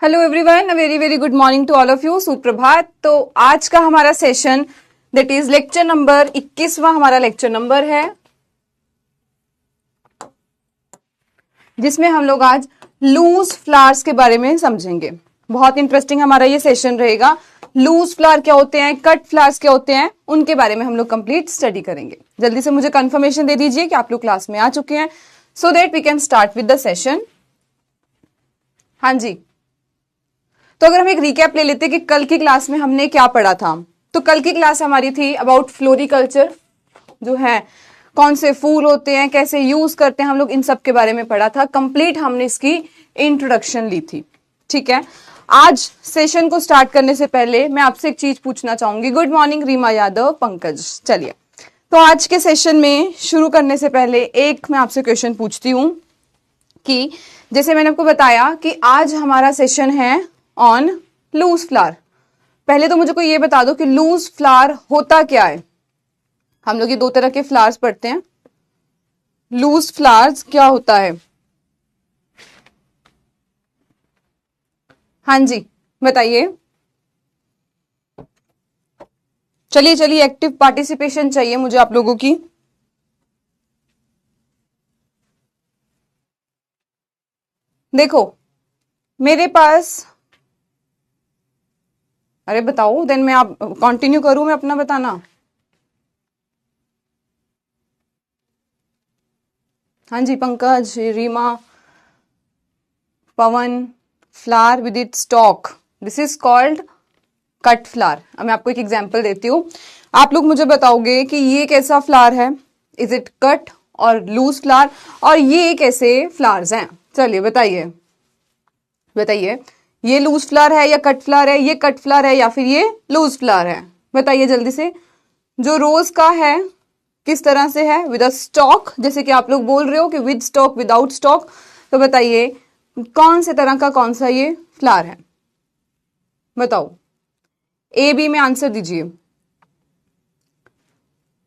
Hello everyone, a very very good morning to all of you. सुप्रभात। तो आज का हमारा session that is lecture number 21वां हमारा लेक्चर नंबर है, जिसमें हम लोग आज लूज फ्लावर्स के बारे में समझेंगे। बहुत इंटरेस्टिंग हमारा ये सेशन रहेगा। लूज फ्लावर क्या होते हैं, कट फ्लावर्स क्या होते हैं, उनके बारे में हम लोग कंप्लीट स्टडी करेंगे। जल्दी से मुझे कंफर्मेशन दे दीजिए कि आप लोग क्लास में आ चुके हैं, so that we can start with the session. हाँ जी, तो अगर हम एक रिकैप ले लेते कि कल की क्लास में हमने क्या पढ़ा था। तो कल की क्लास हमारी थी अबाउट फ्लोरिकल्चर, जो है कौन से फूल होते हैं, कैसे यूज करते हैं, हम लोग इन सब के बारे में पढ़ा था। कंप्लीट हमने इसकी इंट्रोडक्शन ली थी। ठीक है, आज सेशन को स्टार्ट करने से पहले मैं आपसे एक चीज पूछना चाहूंगी। Good morning Reema Yadav, Pankaj. चलिए, तो आज के सेशन में शुरू करने से पहले एक मैं आपसे क्वेश्चन पूछती हूं कि जैसे मैंने आपको बताया कि आज हमारा सेशन है ऑन लूज फ्लावर। पहले तो मुझे कोई ये बता दो कि लूज फ्लावर होता क्या है। हम लोग ये दो तरह के फ्लावर्स पढ़ते हैं। लूज फ्लावर्स क्या होता है? हाँ जी, बताइए। चलिए चलिए, एक्टिव पार्टिसिपेशन चाहिए मुझे आप लोगों की। देखो मेरे पास, अरे बताओ देन मैं आप कंटिन्यू करूं मैं अपना बताना। हाँ जी, Pankaj, Reema, Pawan, flower with it stock, this is called cut flower. अब मैं आपको एक एग्जांपल देती हूँ, आप लोग मुझे बताओगे कि ये कैसा फ्लावर है, इज इट कट और लूज फ्लावर, और ये कैसे फ्लावर्स हैं। चलिए बताइए बताइए, ये लूज फ्लावर है या कट फ्लावर है, ये कट फ्लावर है या फिर ये लूज फ्लावर है, बताइए जल्दी से। जो रोज का है किस तरह से है, विद अ स्टॉक, जैसे कि आप लोग बोल रहे हो कि विद स्टॉक, विदाउट स्टॉक। तो बताइए कौन से तरह का कौन सा ये फ्लावर है, बताओ। ए बी में आंसर दीजिए।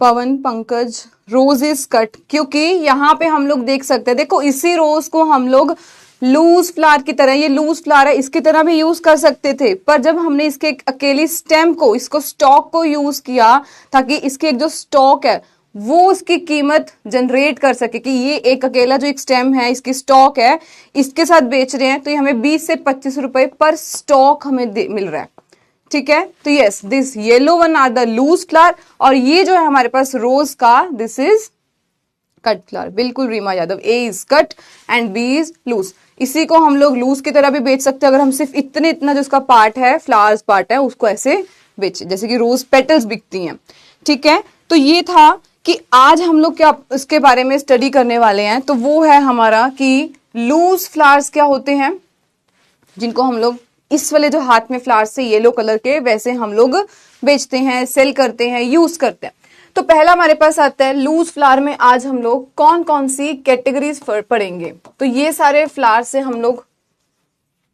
पवन, पंकज, रोज इज कट, क्योंकि यहां पे हम लोग देख सकते हैं, देखो इसी रोज को हम लोग लूज फ्लावर की तरह, ये लूज फ्लावर है, इसकी तरह भी यूज कर सकते थे, पर जब हमने इसके अकेली स्टेम को, इसको स्टॉक को यूज किया ताकि इसकी एक जो स्टॉक है वो उसकी कीमत जनरेट कर सके, कि ये एक अकेला जो एक स्टेम है, इसकी स्टॉक है, इसके साथ बेच रहे हैं, तो ये हमें 20 से 25 रुपए पर स्टॉक हमें मिल रहा है। ठीक है, तो yes, this yellow one are the loose flower, और ये जो है हमारे पास रोज का, दिस इज कट फ्लावर। बिल्कुल Reema Yadav, A is cut and B is loose. इसी को हम लोग लूज की तरह भी बेच सकते हैं, अगर हम सिर्फ इतना जो उसका पार्ट है, फ्लावर्स पार्ट है, उसको ऐसे बेचे, जैसे कि रोज पेटल्स बिकती हैं। ठीक है, तो ये था कि आज हम लोग क्या इसके बारे में स्टडी करने वाले हैं। तो वो है हमारा कि लूज फ्लावर्स क्या होते हैं, जिनको हम लोग इस वाले जो हाथ में फ्लावर्स से येलो कलर के, वैसे हम लोग बेचते हैं, सेल करते हैं, यूज करते हैं। तो पहला हमारे पास आता है लूज फ्लावर में आज हम लोग कौन कौन सी कैटेगरीज पढ़ेंगे। तो ये सारे फ्लावर से हम लोग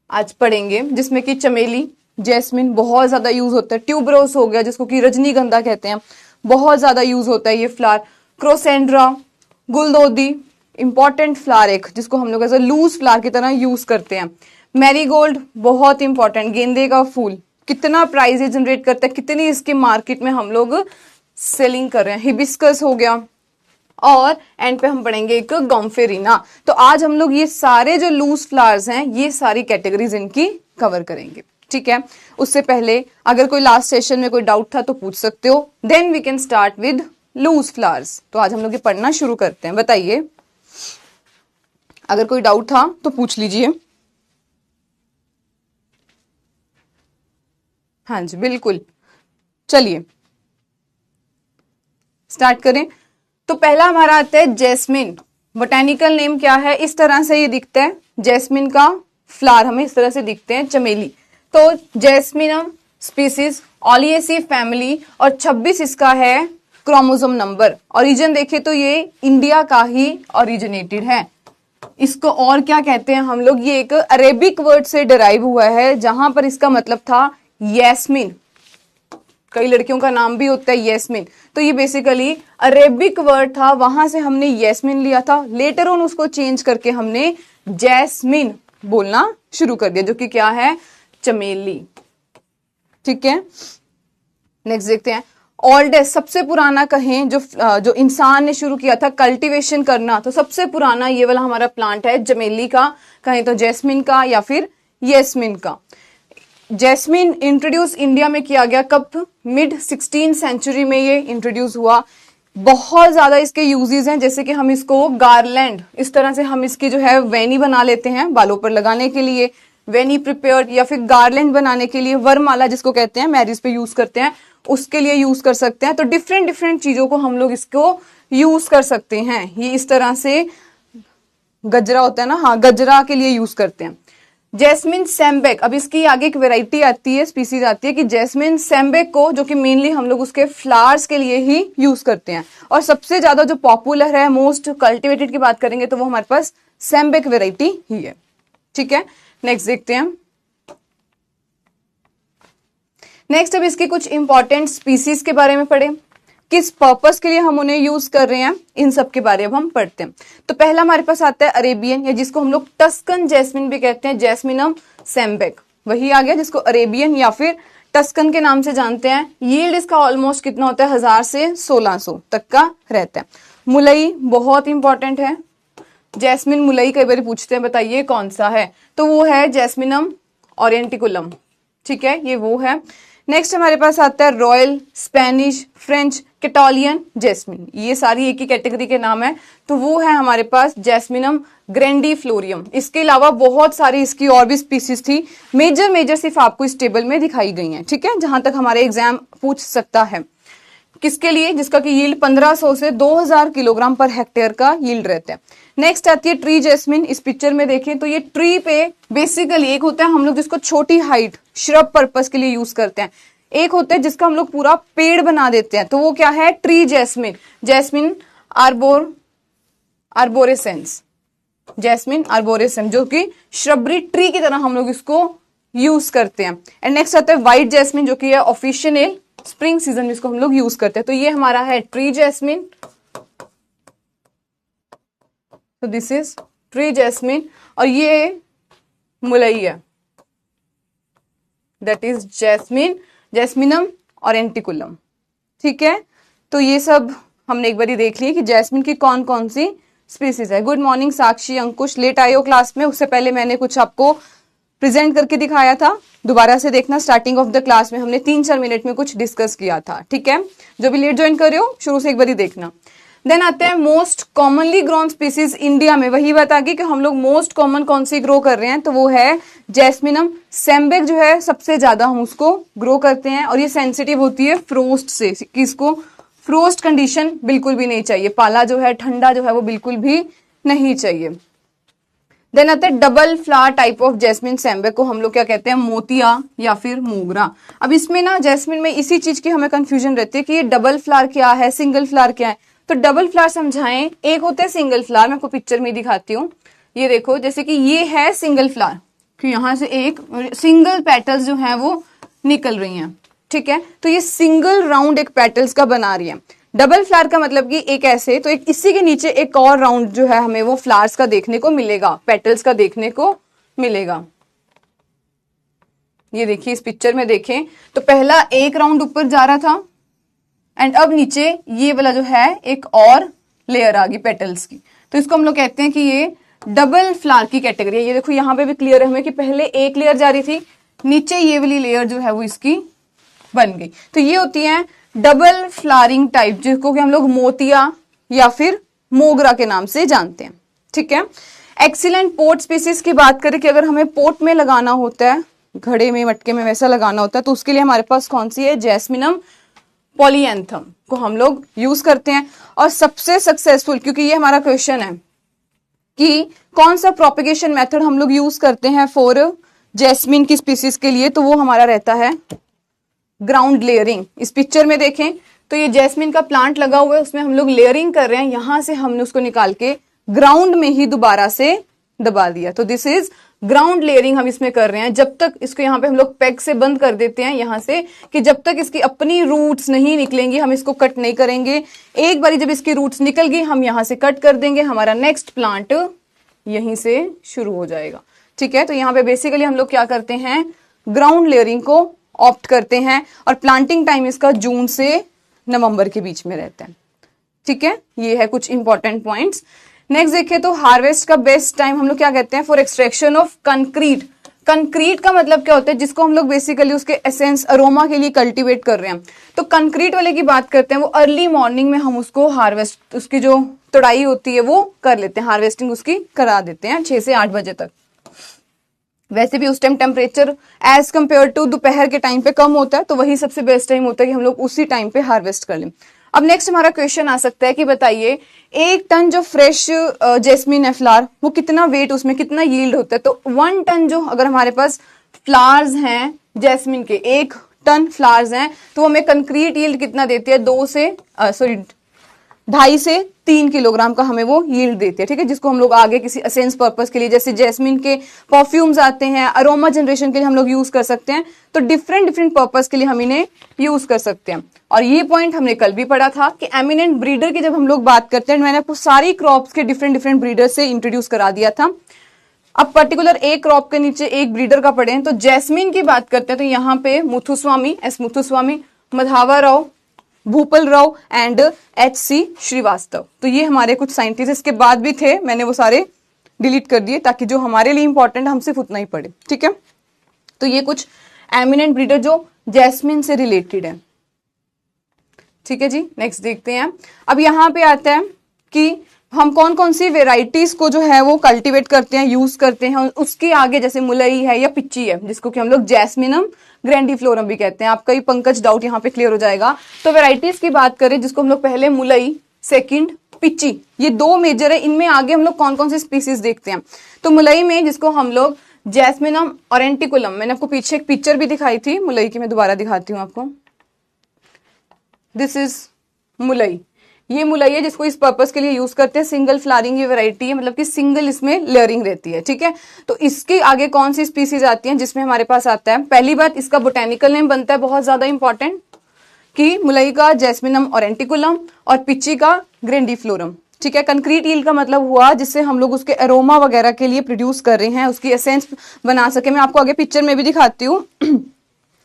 आज पढ़ेंगे, जिसमें कि चमेली, जैस्मिन बहुत ज्यादा यूज होता है, ट्यूबरोज हो गया जिसको कि रजनीगंधा कहते हैं, बहुत ज्यादा यूज होता है ये फ्लावर, क्रोसेंड्रा, गुलदोदी, इंपॉर्टेंट फ्लावर एक जिसको हम लोग एज अ लूज फ्लावर की तरह यूज करते हैं। मैरीगोल्ड बहुत इंपॉर्टेंट, गेंदे का फूल कितना प्राइस जनरेट करता है, कितनी इसकी मार्केट में हम लोग सेलिंग कर रहे हैं। हिबिस्कस हो गया, और एंड पे हम पढ़ेंगे एक गॉम्फेरिना। तो आज हम लोग ये सारे जो लूज फ्लावर्स हैं, ये सारी कैटेगरीज इनकी कवर करेंगे। ठीक है, उससे पहले अगर कोई लास्ट सेशन में कोई डाउट था तो पूछ सकते हो, then we can start with loose flowers. तो आज हम लोग ये पढ़ना शुरू करते हैं। बताइए, अगर कोई डाउट था तो पूछ लीजिए। हाँ जी बिल्कुल, चलिए स्टार्ट करें। तो पहला हमारा आता है जैस्मिन। बोटेनिकल नेम क्या है, इस तरह से ये दिखता है, जैस्मिन का फ्लावर हमें इस तरह से दिखते हैं, चमेली। तो जैस्मिनम स्पीसीज, ओलिएसी फैमिली, और 26 इसका है क्रोमोसोम नंबर। ओरिजिन देखे तो ये इंडिया का ही ओरिजिनेटेड है। इसको और क्या कहते हैं हम लोग, ये एक अरेबिक वर्ड से डिराइव हुआ है, जहां पर इसका मतलब था यैस्मिन। कई लड़कियों का नाम भी होता है यैस्मिन, तो ये बेसिकली अरेबिक वर्ड था, वहां से हमने यैस्मिन लिया था। लेटर ऑन उसको चेंज करके हमने जैस्मिन बोलना शुरू कर दिया, जो कि क्या है, चमेली। ठीक है, नेक्स्ट देखते हैं। ओल्डेस्ट, सबसे पुराना कहें, जो इंसान ने शुरू किया था कल्टीवेशन करना, तो सबसे पुराना ये वाला हमारा प्लांट है चमेली का, कहें तो जैस्मिन का या फिर येस्मिन का। जैस्मिन इंट्रोड्यूस इंडिया में किया गया कब, मिड 16th सेंचुरी में ये इंट्रोड्यूस हुआ। बहुत ज्यादा इसके यूजेस हैं, जैसे कि हम इसको गार्लैंड, इस तरह से हम इसकी जो है वेनी बना लेते हैं बालों पर लगाने के लिए, वेनी प्रिपेयर, या फिर गार्लैंड बनाने के लिए, वरमाला जिसको कहते हैं, मैरिज पे यूज करते हैं, उसके लिए यूज कर सकते हैं। तो डिफरेंट डिफरेंट चीजों को हम लोग इसको यूज कर सकते हैं। ये इस तरह से गजरा होता है ना, हाँ, गजरा के लिए यूज करते हैं। जैस्मिन सैम्बेक, अब इसकी आगे एक वेराइटी आती है, स्पीसीज आती है कि जैस्मिन सैम्बेक को, जो कि मेनली हम लोग उसके फ्लावर्स के लिए ही यूज करते हैं। और सबसे ज्यादा जो पॉपुलर है, मोस्ट कल्टिवेटेड की बात करेंगे तो वो हमारे पास सैम्बेक वेराइटी ही है। ठीक है, नेक्स्ट देखते हैं। नेक्स्ट अब इसके कुछ इंपॉर्टेंट स्पीसीज के बारे में पढ़े, किस पर्पस के लिए हम उन्हें यूज कर रहे हैं, इन सब के बारे में हम पढ़ते हैं। तो पहला हमारे पास आता है अरेबियन, या जिसको हम लोग टस्कन जैस्मिन भी कहते हैं, जैस्मिनम सैम्बेक, वही आ गया जिसको अरेबियन या फिर टस्कन के नाम से जानते हैं। यील्ड इसका ऑलमोस्ट कितना होता है, 1000 से 1600 तक का रहता है। मुलई बहुत इंपॉर्टेंट है, जैस्मिन मुलई कई बार पूछते हैं, बताइए कौन सा है, तो वो है जैस्मिनम ओरिएंटिकुलम। ठीक है, ये वो है। नेक्स्ट हमारे पास आता है रॉयल, स्पेनिश, फ्रेंच, कैटोलियन जैस्मिन, ये सारी एक ही कैटेगरी के नाम है। तो वो है हमारे पास जैस्मिनम ग्रैंडीफ्लोरियम। इसके अलावा बहुत सारी इसकी और भी स्पीसीज थी, मेजर सिर्फ आपको इस टेबल में दिखाई गई हैं। ठीक है, जहां तक हमारे एग्जाम पूछ सकता है। किसके लिए, जिसका कि यील्ड 1500 से 2000 किलोग्राम पर हेक्टेयर का यील्ड रहता है। नेक्स्ट आती है ट्री जैस्मिन। इस पिक्चर में देखें तो ये ट्री पे बेसिकली एक होता है हम लोग जिसको छोटी हाइट श्रब पर्पस के लिए यूज करते हैं, एक होता है जिसका हम लोग पूरा पेड़ बना देते हैं, तो वो क्या है, ट्री जैस्मिन, जैस्मिन आर्बोरेसेंस, जैस्मिन आर्बोरेसेंस, जो कि श्रबरी ट्री की तरह हम लोग इसको यूज करते हैं। एंड नेक्स्ट आता है व्हाइट जैस्मिन, जो कि है ऑफिशियल स्प्रिंग सीजन में इसको हम लोग यूज करते हैं। तो ये हमारा है ट्री जैस्मिन, तो दिस इज ट्री जैस्मिन, और ये मुलई है, दैट इज जैस्मिनम ओरिएंटिकुलम। ठीक है, तो ये सब हमने एक बार देख लिया कि जैस्मिन की कौन कौन सी स्पीसीज है। गुड मॉर्निंग साक्षी, अंकुश, लेट आए हो क्लास में, उससे पहले मैंने कुछ आपको प्रेजेंट करके दिखाया था, दोबारा से देखना। स्टार्टिंग ऑफ द क्लास में हमने 3-4 मिनट में कुछ डिस्कस किया था। ठीक है, जो भी लेट ज्वाइन कर रहे हो शुरू से एक बार देखना। देन आते हैं most commonly grown species India में। वही बात आ गई कि हम लोग मोस्ट कॉमन कौन सी ग्रो कर रहे हैं, तो वो है जैस्मिनम सैम्बेक, जो है सबसे ज्यादा हम उसको ग्रो करते हैं। और ये सेंसिटिव होती है फ्रोस्ट से, किसको, फ्रोस्ट कंडीशन बिल्कुल भी नहीं चाहिए, पाला जो है ठंडा जो है वो बिल्कुल भी नहीं चाहिए। देन आते हैं double flower type of jasmine sambac को हम लोग क्या कहते हैं, मोतिया या फिर मोगरा। अब इसमें ना जैस्मिन में इसी चीज की हमें कंफ्यूजन रहती है कि ये डबल फ्लावर क्या है, सिंगल फ्लावर क्या है। तो डबल फ्लावर समझाएं, एक होता है सिंगल फ्लावर, मैं आपको पिक्चर में दिखाती हूँ। ये देखो, जैसे कि ये है सिंगल फ्लावर, कि यहां से एक सिंगल पेटल्स जो है वो निकल रही हैं। ठीक है, तो ये सिंगल राउंड एक पेटल्स का बना रही है। डबल फ्लावर का मतलब कि एक ऐसे, तो एक इसी के नीचे एक और राउंड जो है हमें वो फ्लावर्स का देखने को मिलेगा, पेटल्स का देखने को मिलेगा। ये देखिए, इस पिक्चर में देखें तो पहला एक राउंड ऊपर जा रहा था, एंड अब नीचे ये वाला जो है एक और लेयर आ गई पेटल्स की, तो इसको हम लोग कहते हैं कि ये डबल फ्लावर की कैटेगरी है। ये देखो यहाँ पे भी क्लियर है हमें कि पहले एक लेयर जा रही थी, नीचे ये वाली लेयर जो है वो इसकी बन गई। तो ये होती है डबल फ्लावरिंग टाइप, जिसको कि हम लोग मोतिया या फिर मोगरा के नाम से जानते हैं। ठीक है, एक्सीलेंट पोट स्पीसीज की बात करें कि अगर हमें पोट में लगाना होता है, घड़े में मटके में वैसा लगाना होता है, तो उसके लिए हमारे पास कौन सी है, जैस्मिनम पॉलीएंथम को हम लोग यूज करते हैं। और सबसे सक्सेसफुल, क्योंकि ये हमारा क्वेश्चन है कि कौन सा प्रोपेगेशन मेथड हम लोग यूज करते हैं फॉर जैस्मिन की स्पीसीज के लिए, तो वो हमारा रहता है ग्राउंड लेयरिंग। इस पिक्चर में देखें तो ये जैस्मिन का प्लांट लगा हुआ है, उसमें हम लोग लेयरिंग कर रहे हैं, यहां से हमने उसको निकाल के ग्राउंड में ही दोबारा से दबा दिया। तो दिस इज ग्राउंड लेयरिंग हम इसमें कर रहे हैं। जब तक इसको यहाँ पे हम लोग पेग से बंद कर देते हैं यहां से, कि जब तक इसकी अपनी रूट्स नहीं निकलेंगी हम इसको कट नहीं करेंगे। एक बारी जब इसकी रूट्स निकल गई हम यहां से कट कर देंगे, हमारा नेक्स्ट प्लांट यहीं से शुरू हो जाएगा। ठीक है, तो यहाँ पे बेसिकली हम लोग क्या करते हैं, ग्राउंड लेयरिंग को ऑप्ट करते हैं और प्लांटिंग टाइम इसका जून से नवंबर के बीच में रहता है। ठीक है, ये है कुछ इंपॉर्टेंट पॉइंट्स। नेक्स्ट देखिए तो हार्वेस्ट का बेस्ट टाइम हम लोग क्या कहते हैं, for extraction of concrete. Concrete का मतलब क्या होता है, जिसको हम लोग बेसिकली उसके एसेंस अरोमा के लिए कल्टीवेट कर रहे हैं। तो कंक्रीट वाले की बात करते हैं, वो अर्ली मॉर्निंग में हम उसको हार्वेस्ट, उसकी जो तोड़ाई होती है वो कर लेते हैं, हार्वेस्टिंग उसकी करा देते हैं 6 से 8 बजे तक। वैसे भी उस time temperature as compare to दोपहर के टाइम पे कम होता है, तो वही सबसे बेस्ट टाइम होता है कि हम लोग उसी टाइम पे हार्वेस्ट कर लें। अब नेक्स्ट हमारा क्वेश्चन आ सकता है कि बताइए 1 टन जो फ्रेश जैस्मिन है फ्लावर, वो कितना वेट, उसमें कितना यील्ड होता है। तो 1 टन जो अगर हमारे पास फ्लावर्स हैं जैस्मिन के, 1 टन फ्लावर्स हैं, तो हमें कंक्रीट यील्ड कितना देती है, 2.5 से 3 किलोग्राम का हमें वो यील्ड देती है। ठीक है, जिसको हम लोग आगे किसी असेंस पर्पस के लिए, जैसे जैस्मिन के परफ्यूम्स आते हैं, अरोमा जनरेशन के लिए हम लोग यूज कर सकते हैं। तो डिफरेंट डिफरेंट पर्पस के लिए हम इन्हें यूज कर सकते हैं। और ये पॉइंट हमने कल भी पढ़ा था कि एमिनेंट ब्रीडर की जब हम लोग बात करते हैं, मैंने आपको सारी क्रॉप्स के डिफरेंट डिफरेंट ब्रीडर से इंट्रोड्यूस करा दिया था। अब पर्टिकुलर एक क्रॉप के नीचे एक ब्रीडर का पढ़े, तो जैस्मिन की बात करते हैं तो यहाँ पे Muthuswamy, S Muthuswamy, Madhava Rao, Bhupal Rao and HC Srivastava. तो ये हमारे कुछ साइंटिस्ट, इसके बाद भी थे, मैंने वो सारे डिलीट कर दिए ताकि जो हमारे लिए इंपॉर्टेंट हम सिर्फ उतना ही पढ़े। ठीक है, तो ये कुछ एमिनेंट ब्रीडर जो जैस्मिन से रिलेटेड है। ठीक है जी, नेक्स्ट देखते हैं। अब यहाँ पे आता है कि हम कौन कौन सी वेराइटीज को जो है वो कल्टीवेट करते हैं, यूज करते हैं। उसके आगे जैसे मुलई है या पिच्ची है, जिसको कि हम लोग जैस्मिनम ग्रैंडिफ्लोरम भी कहते हैं। आपका ही पंकज डाउट यहाँ पे क्लियर हो जाएगा। तो वेराइटीज की बात करें, जिसको हम लोग पहले मुलई, सेकंड पिच्ची, ये 2 मेजर है। इनमें आगे हम लोग कौन कौन सी स्पीसीज देखते हैं। तो मुलई में जिसको हम लोग जैस्मिनम ऑरेंटिकुलम, मैंने आपको पीछे एक पिक्चर भी दिखाई थी मुलई की, मैं दोबारा दिखाती हूँ आपको। दिस इज मुलई, ये मुलई है जिसको इस पर्पस के लिए यूज करते हैं। सिंगल फ्लावरिंग ये वैरायटी है, मतलब कि सिंगल इसमें लेयरिंग रहती है। ठीक है, तो इसके आगे कौन सी स्पीसीज आती हैं, जिसमें हमारे पास आता है, पहली बात इसका बोटेनिकल नेम बनता है बहुत ज्यादा इंपॉर्टेंट, कि मुलई का जैस्मिनम ऑरेंटिकुलम और पिच्ची का ग्रैंडिफ्लोरम। ठीक है, कंक्रीट यील्ड का मतलब हुआ जिससे हम लोग उसके अरोमा वगैरह के लिए प्रोड्यूस कर रहे हैं, उसकी एसेंस बना सके। मैं आपको आगे पिक्चर में भी दिखाती हूँ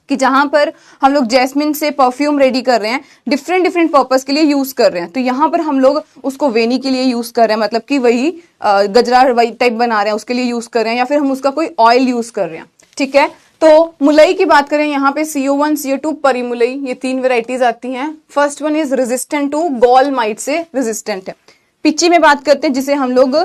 कि जहां पर हम लोग जैस्मिन से परफ्यूम रेडी कर रहे हैं, डिफरेंट डिफरेंट पर्पस के लिए यूज कर रहे हैं। तो यहाँ पर हम लोग उसको वेनी के लिए यूज कर रहे हैं, मतलब कि वही गजरा वही टाइप बना रहे हैं, उसके लिए यूज कर रहे हैं, या फिर हम उसका कोई ऑयल यूज कर रहे हैं। ठीक है, तो मुलई की बात करें, यहाँ पे CO1, CO2, परिमुलई, ये 3 वेराइटीज आती हैं। First one is resistant to gall mite से रेजिस्टेंट है। पिच्ची में बात करते हैं, जिसे हम लोग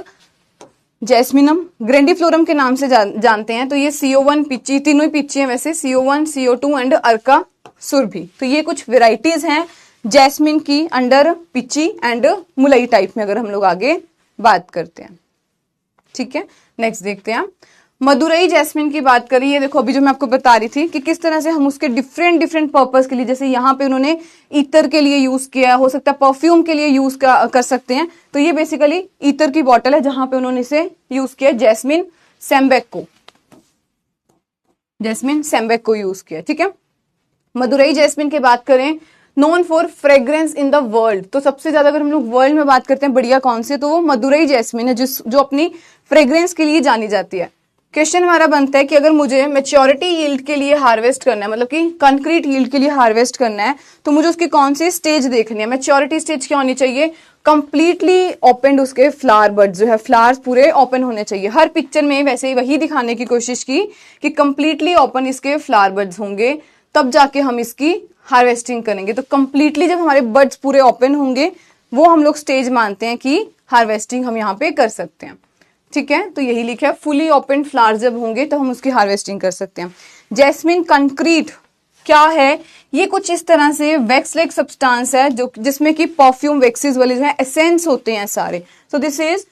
जैस्मिनम ग्रैंडिफ्लोरम के नाम से जानते हैं। तो ये CO1 पिच्ची, तीनों ही पिच्ची हैं वैसे, CO1, CO2 एंड अर्का सुरभि। तो ये कुछ वेराइटीज हैं जैस्मिन की अंडर पिच्ची एंड मुलई टाइप में, अगर हम लोग आगे बात करते हैं। ठीक है, नेक्स्ट देखते हैं। मदुरई जैस्मिन की बात करी, ये देखो अभी जो मैं आपको बता रही थी कि किस तरह से हम उसके डिफरेंट डिफरेंट पर्पस के लिए, जैसे यहाँ पे उन्होंने ईतर के लिए यूज किया, हो सकता है परफ्यूम के लिए यूज कर सकते हैं। तो ये बेसिकली ईतर की बॉटल है जहां पे उन्होंने इसे यूज किया, जैस्मिन सैम्बेक को यूज किया। ठीक है, मदुरई जैस्मिन की बात करें, known for fragrance in the world. तो सबसे ज्यादा अगर हम लोग वर्ल्ड में बात करते हैं बढ़िया कौन से, तो वो मदुरई जैस्मिन है, जो अपनी फ्रेग्रेंस के लिए जानी जाती है। क्वेश्चन हमारा बनता है कि अगर मुझे मैच्योरिटी यील्ड के लिए हार्वेस्ट करना है, मतलब कि कंक्रीट यील्ड के लिए हार्वेस्ट करना है, तो मुझे उसकी कौन सी स्टेज देखनी है। मैच्योरिटी स्टेज क्या होनी चाहिए, कंप्लीटली ओपन उसके फ्लावर बर्ड जो है, फ्लावर्स पूरे ओपन होने चाहिए। हर पिक्चर में वैसे ही वही दिखाने की कोशिश की कि कंप्लीटली ओपन इसके फ्लावर बर्ड्स होंगे, तब जाके हम इसकी हार्वेस्टिंग करेंगे। तो कंप्लीटली जब हमारे बर्ड्स पूरे ओपन होंगे, वो हम लोग स्टेज मानते हैं कि हार्वेस्टिंग हम यहाँ पे कर सकते हैं। ठीक है, तो यही लिखा है, फुली ओपन फ्लावर जब होंगे तो हम उसकी हार्वेस्टिंग कर सकते हैं। जैस्मिन कंक्रीट क्या है, ये कुछ इस तरह से वैक्स लाइक सब्सटेंस है, जो जिसमें कि परफ्यूम वैक्सीज वाले जो है एसेंस होते हैं सारे। So this is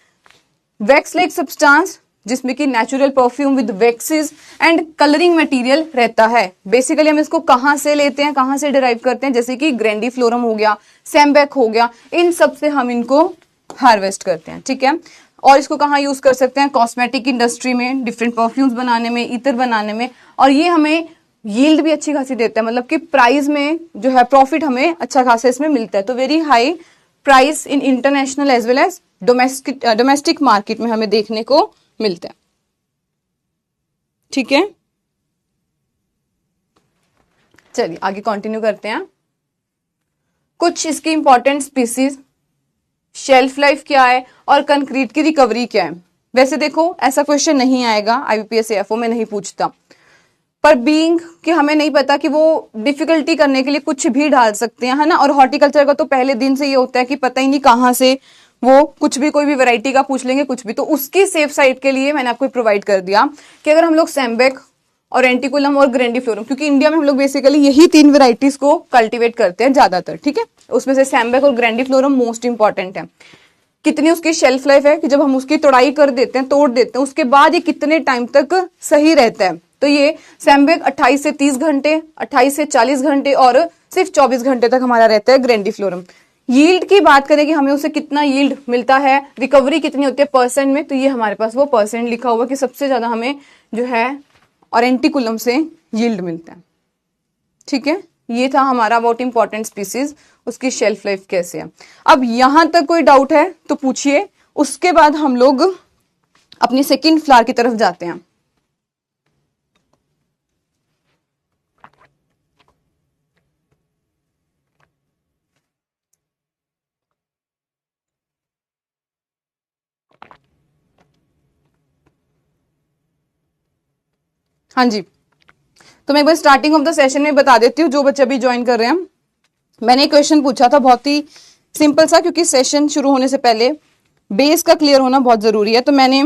wax like substance, जिसमें कि natural perfume with waxes and colouring material रहता है। बेसिकली हम इसको कहां से लेते हैं, कहां से डिराइव करते हैं, जैसे कि ग्रैंडिफ्लोरम हो गया, सैम्बेक हो गया, इन सब से हम इनको हार्वेस्ट करते हैं। ठीक है, और इसको कहाँ यूज कर सकते हैं, कॉस्मेटिक इंडस्ट्री में, डिफरेंट परफ्यूम्स बनाने में, इतर बनाने में। और ये हमें यील्ड भी अच्छी खासी देता है, मतलब कि प्राइस में जो है प्रॉफिट हमें अच्छा खासा इसमें मिलता है। तो very high price in international as well as domestic market में हमें देखने को मिलता है। ठीक है, चलिए आगे कंटिन्यू करते हैं। कुछ इसकी इंपॉर्टेंट स्पीसीज, शेल्फ लाइफ क्या है और कंक्रीट की रिकवरी क्या है। वैसे देखो ऐसा क्वेश्चन नहीं आएगा, आईबीपीएस एफओ में नहीं पूछता, पर बीइंग कि हमें नहीं पता कि वो डिफिकल्टी करने के लिए कुछ भी डाल सकते हैं, है ना। और हॉर्टिकल्चर का तो पहले दिन से ये होता है कि पता ही नहीं कहाँ से वो कुछ भी कोई भी वैरायटी का पूछ लेंगे कुछ भी, तो उसकी सेफ साइड के लिए मैंने आपको प्रोवाइड कर दिया कि अगर हम लोग सैम्बेक और एंटिकुलम और ग्रेंडिफ्लोरम, क्योंकि इंडिया में हम लोग बेसिकली यही 3 वेराइटीज को कल्टीवेट करते हैं ज्यादातर, ठीक है। उसमें से सैम्बेक और ग्रेंडिफ्लोरम मोस्ट इंपॉर्टेंट है। कितनी उसकी शेल्फ लाइफ है कि जब हम उसकी तोड़ाई कर देते हैं, तोड़ देते हैं, उसके बाद ये कितने टाइम तक सही रहता है। तो ये सैम्बेक 28 से 30 घंटे, 28 से 40 घंटे और सिर्फ 24 घंटे तक हमारा रहता है ग्रेंडिफ्लोरम। यील्ड की बात करें कि हमें उसे कितना यील्ड मिलता है, रिकवरी कितनी होती है परसेंट में, तो ये हमारे पास वो परसेंट लिखा हुआ कि सबसे ज्यादा हमें जो है ऑरेंटिकुलम से यील्ड मिलता है, ठीक है। ये था हमारा अबाउट इंपॉर्टेंट स्पीसीज, उसकी शेल्फ लाइफ कैसे है। अब यहां तक कोई डाउट है तो पूछिए, उसके बाद हम लोग अपनी सेकंड फ्लावर की तरफ जाते हैं। हाँ जी, तो मैं एक बार स्टार्टिंग ऑफ द सेशन में बता देती हूँ जो बच्चे अभी ज्वाइन कर रहे हैं। मैंने क्वेश्चन पूछा था बहुत ही सिंपल सा, क्योंकि सेशन शुरू होने से पहले बेस का क्लियर होना बहुत जरूरी है। तो मैंने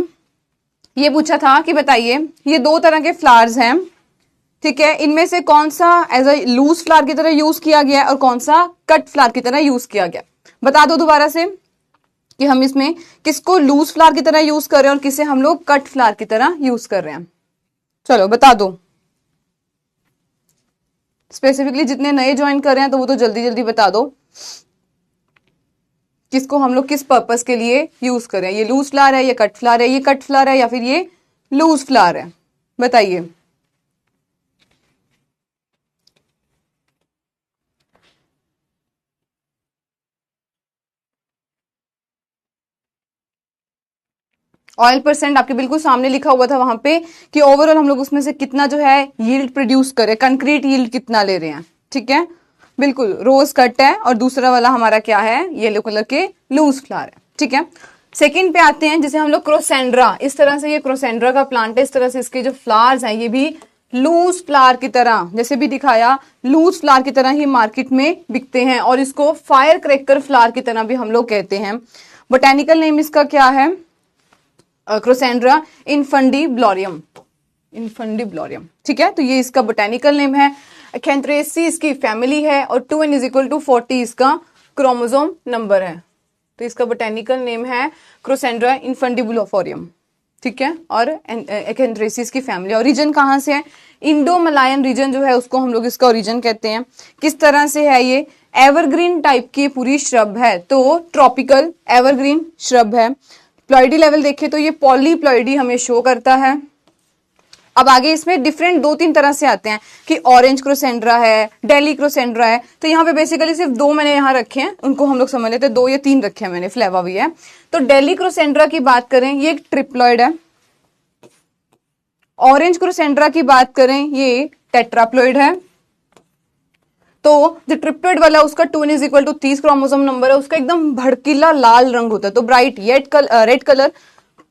ये पूछा था कि बताइए ये 2 तरह के फ्लावर्स हैं, ठीक है, इनमें से कौन सा एज अ लूज फ्लावर की तरह यूज किया गया है और कौन सा कट फ्लावर की तरह यूज किया गया। बता दो दोबारा से कि हम इसमें किसको लूज फ्लावर की तरह यूज कर रहे हैं और किसे हम लोग कट फ्लावर की तरह यूज कर रहे हैं। चलो बता दो, स्पेसिफिकली जितने नए ज्वाइन कर रहे हैं तो वो तो जल्दी जल्दी बता दो किसको हम लोग किस पर्पस के लिए यूज कर रहे हैं। ये लूज फ्लावर है, ये कट फ्लावर है, ये कट फ्लावर है या फिर ये लूज फ्लावर है, बताइए। ऑयल परसेंट आपके बिल्कुल सामने लिखा हुआ था वहां पे कि ओवरऑल हम लोग उसमें से कितना जो है यील्ड प्रोड्यूस करे, कंक्रीट यील्ड कितना ले रहे हैं, ठीक है। बिल्कुल रोज कट है और दूसरा वाला हमारा क्या है, येलो कलर के लूज फ्लावर है, ठीक है। सेकंड पे आते हैं, जिसे हम लोग क्रोसेंड्रा, इस तरह से ये क्रोसेंड्रा का प्लांट है, इस तरह से इसके जो फ्लावर्स हैं ये भी लूज फ्लावर की तरह, जैसे भी दिखाया लूज फ्लावर की तरह ही मार्केट में बिकते हैं और इसको फायर क्रैकर फ्लावर की तरह भी हम लोग कहते हैं। बोटेनिकल नेम इसका क्या है, क्रोसेंड्रा इनफंडीब्लोरियम, इनफंडीब्लोरियम, ठीक है। तो ये इसका बोटेनिकल नेम है। एक्सेंथ्रेसी इसकी फैमिली है और 2n = 40 इसका क्रोमोसोम नंबर है। तो इसका बोटेनिकल नेम है क्रोसेंड्रा इनफंडिबुलोफोरियम, ठीक है। और एक्सेंथ्रेसी की फैमिली। ओरिजिन कहाँ से है, इंडो मलायन रीजन जो है उसको हम लोग इसका ओरिजिन कहते हैं। किस तरह से है, ये एवरग्रीन टाइप की पूरी श्रब है, तो ट्रॉपिकल एवरग्रीन श्रब है। प्लॉइडी लेवल देखें तो ये पॉलीप्लॉइडी हमें शो करता है। अब आगे इसमें डिफरेंट 2-3 तरह से आते हैं कि ऑरेंज क्रोसेंड्रा है, डेली क्रोसेंड्रा है। तो यहाँ पे बेसिकली सिर्फ 2 मैंने यहाँ रखे हैं, उनको हम लोग समझ लेते हैं, 2 या 3 रखे हैं मैंने, फ्लेवा भी है। तो डेली क्रोसेंड्रा की बात करें ये एक ट्रिप्लॉइड है। ऑरेंज क्रोसेंड्रा की बात करें ये टेट्राप्लॉइड है। तो जो ट्रिप्लॉइड वाला उसका 2n = 30 क्रोमोसोम नंबर है, उसका एकदम भड़कीला लाल रंग होता है, तो ब्राइट रेड कलर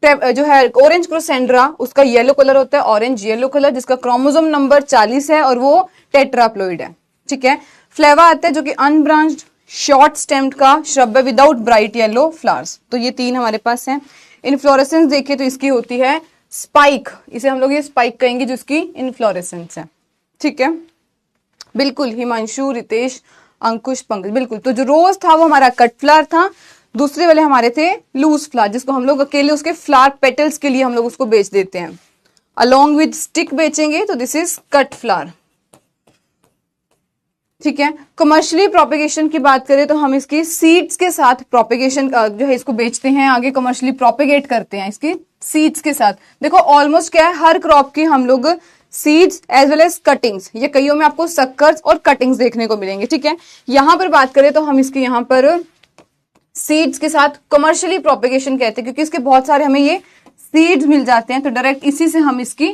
जो है। ऑरेंज क्रोसेंड्रा उसका येलो कलर होता है, ऑरेंज येलो कलर, जिसका क्रोमोसोम नंबर 40 है और वो टेट्राप्लॉइड है, ठीक है। फ्लेवा आता है जो कि अनब्रांच्ड शॉर्ट स्टेम्ड का श्रब है विदाउट ब्राइट येलो फ्लावर्स। तो ये 3 हमारे पास हैं। इनफ्लोरेसेंस देखें तो इसकी होती है स्पाइक, इसे हम लोग ये स्पाइक कहेंगे जिसकी इनफ्लोरेसेंस है, ठीक है। बिल्कुल हिमांशु, रितेश, अंकुश, पंकज, बिल्कुल। तो जो रोज था वो हमारा कट फ्लावर था, दूसरे वाले हमारे थे लूज फ्लावर, जिसको हम लोग अकेले उसके फ्लावर पेटल्स के लिए हम लोग उसको बेच देते हैं, अलोंग विद स्टिक बेचेंगे, तो दिस इज कट फ्लावर, ठीक है। कमर्शियली प्रोपेगेशन की बात करें तो हम इसकी सीड्स के साथ प्रोपेगेशन जो है इसको बेचते हैं, आगे कमर्शियली प्रोपेगेट करते हैं इसकी सीड्स के साथ। देखो ऑलमोस्ट क्या है, हर क्रॉप की हम लोग seeds as well as cuttings, ये कईयों में आपको सक्कर्स और कटिंग्स देखने को मिलेंगे, ठीक है। यहां पर बात करें तो हम इसकी यहां पर सीड्स के साथ कमर्शियली प्रोपेगेशन कहते हैं, क्योंकि इसके बहुत सारे हमें ये सीड्स मिल जाते हैं, तो डायरेक्ट इसी से हम इसकी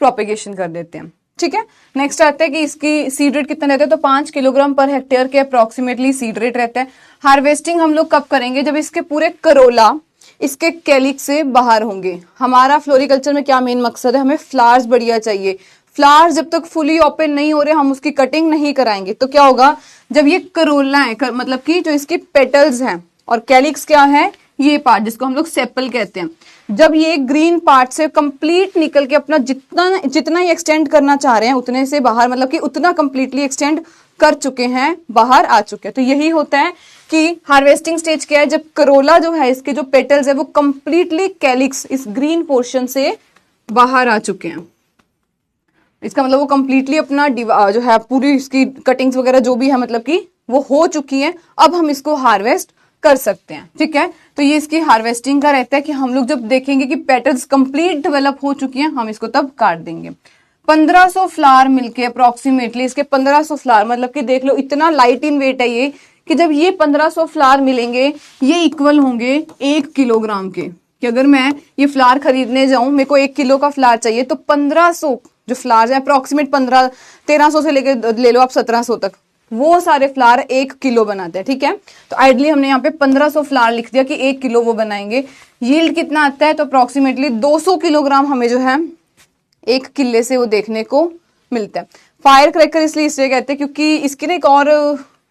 प्रोपेगेशन कर देते हैं। ठीक है, नेक्स्ट आता है कि इसकी सीड रेट कितना रहता है, तो 5 किलोग्राम पर हेक्टेयर के अप्रोक्सीमेटली सीड रेट रहता है। हार्वेस्टिंग हम लोग कब करेंगे, जब इसके पूरे करोला इसके कैलिक्स से बाहर होंगे। हमारा फ्लोरिकल्चर में क्या मेन मकसद है, हमें फ्लावर्स बढ़िया चाहिए। फ्लावर्स जब तक फुली ओपन नहीं हो रहे हम उसकी कटिंग नहीं कराएंगे तो क्या होगा, जब ये करोला है मतलब कि जो इसकी पेटल्स हैं और कैलिक्स क्या है, ये पार्ट जिसको हम लोग सेपल कहते हैं, जब ये ग्रीन पार्ट से कंप्लीट निकल के अपना जितना ही एक्सटेंड करना चाह रहे हैं उतने से बाहर, मतलब कि उतना कंप्लीटली एक्सटेंड कर चुके हैं, बाहर आ चुके हैं। तो यही होता है कि हार्वेस्टिंग स्टेज क्या है, जब करोला जो है इसके जो पेटल्स है वो कंप्लीटली कैलिक्स इस ग्रीन पोर्शन से बाहर आ चुके हैं। इसका मतलब वो कंप्लीटली अपना जो है पूरी इसकी कटिंग्स वगैरह जो भी है मतलब कि वो हो चुकी है, अब हम इसको हार्वेस्ट कर सकते हैं। ठीक है, तो ये इसकी हार्वेस्टिंग का रहता है कि हम लोग जब देखेंगे कि पेटल्स कंप्लीट डेवलप हो चुकी हैं हम इसको तब काट देंगे। 1500 फ्लावर मिलके अप्रोक्सीमेटली इसके 1500 फ्लावर, मतलब कि देख लो इतना लाइट इन वेट है ये कि जब ये 1500 फ्लावर मिलेंगे ये इक्वल होंगे 1 किलोग्राम के। कि अगर मैं ये फ्लावर खरीदने जाऊं, मेरे को 1 किलो का फ्लावर चाहिए, तो 1500 जो फ्लावर है अप्रोक्सीमेट 1300 से लेकर ले लो आप 1700 तक, वो सारे फ्लावर 1 किलो बनाते हैं। ठीक है, तो आइडली हमने यहाँ पे 1500 फ्लावर लिख दिया कि 1 किलो वो बनाएंगे। यील्ड कितना आता है, तो अप्रोक्सीमेटली 200 किलोग्राम हमें जो है 1 किले से वो देखने को मिलता है। फायर क्रैकर इसलिए कहते हैं क्योंकि इसकी ना एक और,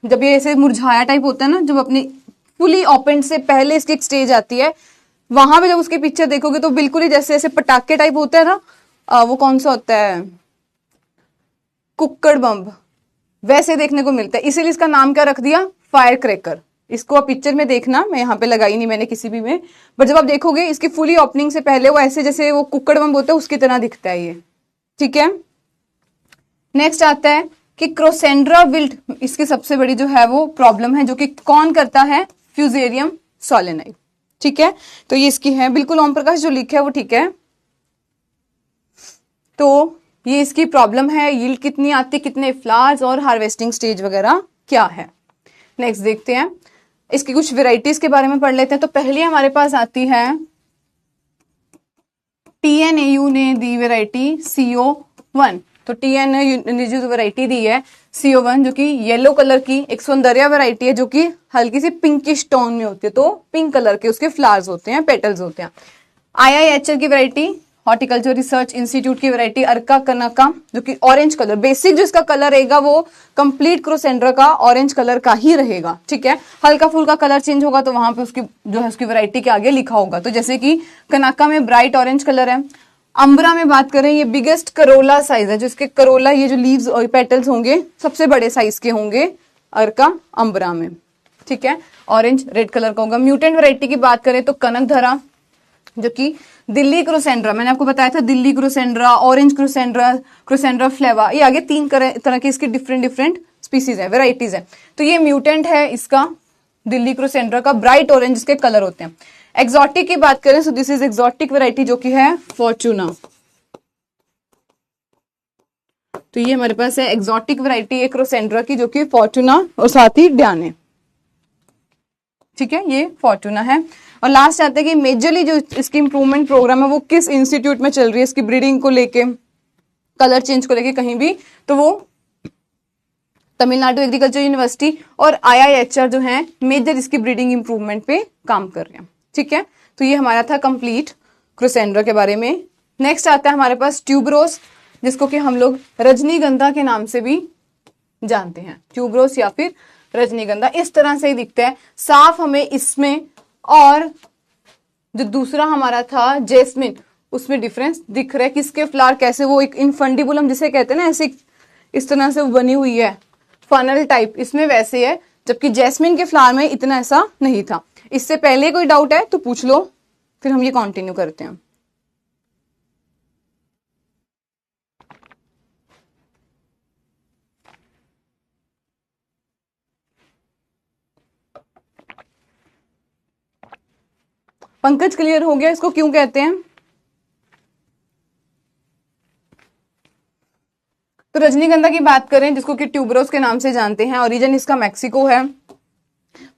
जब ये ऐसे मुरझाया टाइप होता है ना, जब अपनी फुली ओपन से पहले इसकी एक स्टेज आती है, वहां पे जब उसके पिक्चर देखोगे तो बिल्कुल ही जैसे ऐसे पटाखे टाइप होते हैं ना, वो कौन सा होता है, कुक्कड़ बम, वैसे देखने को मिलता है। इसीलिए इसका नाम क्या रख दिया, फायर क्रैकर। इसको आप पिक्चर में देखना, मैं यहाँ पे लगाई नहीं मैंने किसी भी में, बट जब आप देखोगे इसकी फुली ओपनिंग से पहले वो ऐसे जैसे वो कुक्कड़ बम होता है उसकी तरह दिखता है ये। ठीक है, नेक्स्ट आता है कि क्रोसेंड्रा विल्ट, इसकी सबसे बड़ी जो है वो प्रॉब्लम है, जो कि कौन करता है, फ्यूजेरियम सोलेनाई। ठीक है, तो ये इसकी है, बिल्कुल ओम प्रकाश जो लिखा है वो ठीक है। तो ये इसकी प्रॉब्लम है, यील्ड कितनी आती, कितने फ्लावर्स और हार्वेस्टिंग स्टेज वगैरह क्या है। नेक्स्ट देखते हैं, इसकी कुछ वेराइटीज के बारे में पढ़ लेते हैं। तो पहले हमारे पास आती है TNAU ने दी वेराइटी CO1। तो TNAU ने जो वेराइटी दी है CO1, जो कि येलो कलर की एक सौंदर्य वेराइटी है, जो कि हल्की सी पिंकिश टोन में होती है, तो पिंक कलर के उसके फ्लावर्स होते हैं, पेटल्स होते हैं। IIHR की वेराइटी, हॉर्टिकल्चर रिसर्च इंस्टीट्यूट की वैरायटी अर्का कनका, जो कि ऑरेंज कलर, बेसिक जो इसका कलर रहेगा वो कंप्लीट क्रोसेंड्रा का ऑरेंज कलर का ही रहेगा। ठीक है, हल्का फुल्का कलर चेंज होगा तो वहां पे उसकी जो है उसकी वैरायटी के आगे लिखा होगा। तो जैसे कि कनका में ब्राइट ऑरेंज कलर है। अंबरा में बात करें, ये बिगेस्ट करोला साइज है, जो इसके करोला ये जो लीव्स और पेटल्स होंगे सबसे बड़े साइज के होंगे अर्का अंबरा में। ठीक है, ऑरेंज रेड कलर का होगा। म्यूटेंट वैरायटी की बात करें तो कनकधरा, जो कि दिल्ली क्रोसेंड्रा, मैंने आपको बताया था दिल्ली क्रोसेंड्रा, ऑरेंज क्रोसेंड्रा, क्रोसेंड्रा फ्लेवा, ये आगे 3 तरह के इसके डिफरेंट स्पीसीज है, वेराइटीज है। तो ये म्यूटेंट है इसका दिल्ली क्रोसेंड्रा का, ब्राइट ऑरेंज इसके कलर होते हैं। एक्सोटिक की बात करें तो दिस इज एक्सोटिक वेराइटी, जो कि है फॉर्चूना। तो ये हमारे पास है एक्सोटिक वेराइटी है क्रोसेंड्रा की, जो कि फॉर्चूना और साथ ही ड्याने। ठीक है, ये फॉर्चूना है। और लास्ट आता है कि मेजरली जो इसकी इंप्रूवमेंट प्रोग्राम है वो किस इंस्टीट्यूट में चल रही है, इसकी ब्रीडिंग को लेके, कलर चेंज को लेके कहीं भी, तो वो तमिलनाडु एग्रीकल्चर यूनिवर्सिटी और IIHR जो है मेजर इसकी ब्रीडिंग इंप्रूवमेंट पे काम कर रहे हैं। ठीक है, तो ये हमारा था कंप्लीट क्रोसेंड्रा के बारे में। नेक्स्ट आता है हमारे पास ट्यूबरोस, जिसको कि हम लोग रजनीगंधा के नाम से भी जानते हैं। ट्यूबरोस या फिर रजनीगंधा इस तरह से ही दिखता है साफ हमें इसमें, और जो दूसरा हमारा था जेस्मिन उसमें डिफरेंस दिख रहा है। किसके फ्लावर कैसे वो एक इनफंडिबुलम जिसे कहते हैं ना, ऐसे इस तरह से वो बनी हुई है फनल टाइप, इसमें वैसे है, जबकि जैस्मिन के फ्लावर में इतना ऐसा नहीं था। इससे पहले कोई डाउट है तो पूछ लो, फिर हम ये कंटिन्यू करते हैं। पंकज क्लियर हो गया इसको क्यों कहते हैं? तो रजनीगंधा की बात करें, जिसको कि ट्यूबरोस के नाम से जानते हैं, ओरिजिन इसका मैक्सिको है।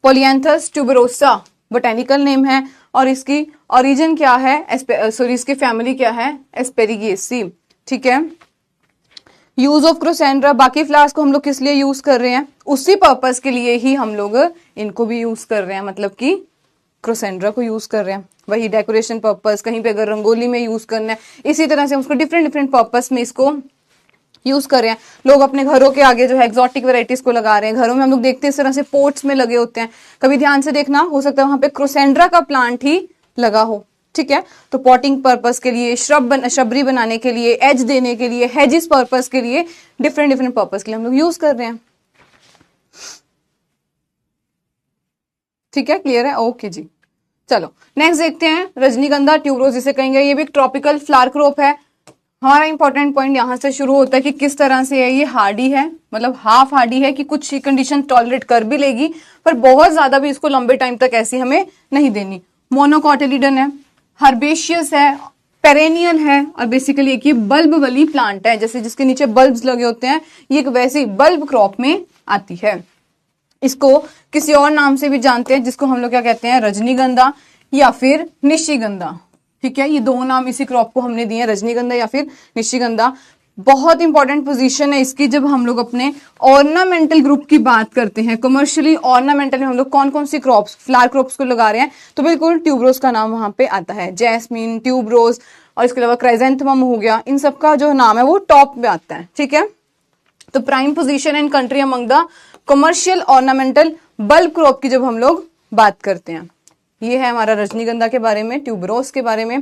पोलियांथस ट्यूबरोसा बोटेनिकल नेम है, और इसकी ओरिजिन क्या है, सॉरी इसकी फैमिली क्या है, एस्पेरिगेसी। ठीक है। यूज ऑफ क्रोसेंड्रा, बाकी फ्लावर्स को हम लोग किस लिए यूज कर रहे हैं, उसी पर्पस के लिए ही हम लोग इनको भी यूज कर रहे हैं, मतलब कि क्रोसेंड्रा को यूज कर रहे हैं, वही डेकोरेशन पर्पस, कहीं पे अगर रंगोली में यूज करना है, इसी तरह से हम उसको डिफरेंट डिफरेंट पर्पस में इसको यूज कर रहे हैं। लोग अपने घरों के आगे जो है एक्सोटिक वेराइटीज को लगा रहे हैं, घरों में हम लोग देखते हैं इस तरह से पोर्ट्स में लगे होते हैं, कभी ध्यान से देखना, हो सकता है वहां पे क्रोसेंड्रा का प्लांट ही लगा हो, ठीक है। तो पॉटिंग पर्पस के लिए, श्रबरी बनाने के लिए, एज देने के लिए, हेजिस पर्पस के लिए, डिफरेंट डिफरेंट पर्पस के लिए हम लोग यूज कर रहे हैं, ठीक है, क्लियर है, ओके जी। चलो नेक्स्ट देखते हैं रजनीगंधा ट्यूबरोज जिसे कहेंगे, ये भी एक ट्रॉपिकल फ्लावर क्रॉप है। हमारा इंपॉर्टेंट पॉइंट यहां से शुरू होता है कि किस तरह से है ये, हार्डी है, मतलब हाफ हार्डी है कि कुछ कंडीशन टॉलरेट कर भी लेगी, पर बहुत ज्यादा भी इसको लंबे टाइम तक ऐसी हमें नहीं देनी। मोनोकॉटिलिडन है, हर्बेशियस है, पेरेनियल है, और बेसिकली एक ये बल्ब वाली प्लांट है, जैसे जिसके नीचे बल्ब्स लगे होते हैं, ये एक वैसी बल्ब क्रॉप में आती है। इसको किसी और नाम से भी जानते हैं, जिसको हम लोग क्या कहते हैं, रजनीगंधा या फिर निशिगंधा, ठीक है। ये दो नाम इसी क्रॉप को हमने दिए हैं, रजनीगंधा या फिर निशिगंधा। बहुत इंपॉर्टेंट पोजीशन है इसकी जब हम लोग अपने ऑर्नामेंटल ग्रुप की बात करते हैं। कमर्शियली ऑर्नामेंटल में हम लोग कौन कौन सी क्रॉप्स, फ्लावर क्रॉप्स को लगा रहे हैं, तो बिल्कुल ट्यूबरोज का नाम वहां पे आता है, जैस्मिन, ट्यूबरोज, और इसके अलावा क्राइजेंथेमम हो गया, इन सबका जो नाम है वो टॉप में आता है, ठीक है। तो prime position in country among the commercial ornamental bulb crop की जब हम लोग बात करते हैं, ये है हमारा रजनीगंधा के बारे में, ट्यूबरोज के बारे में।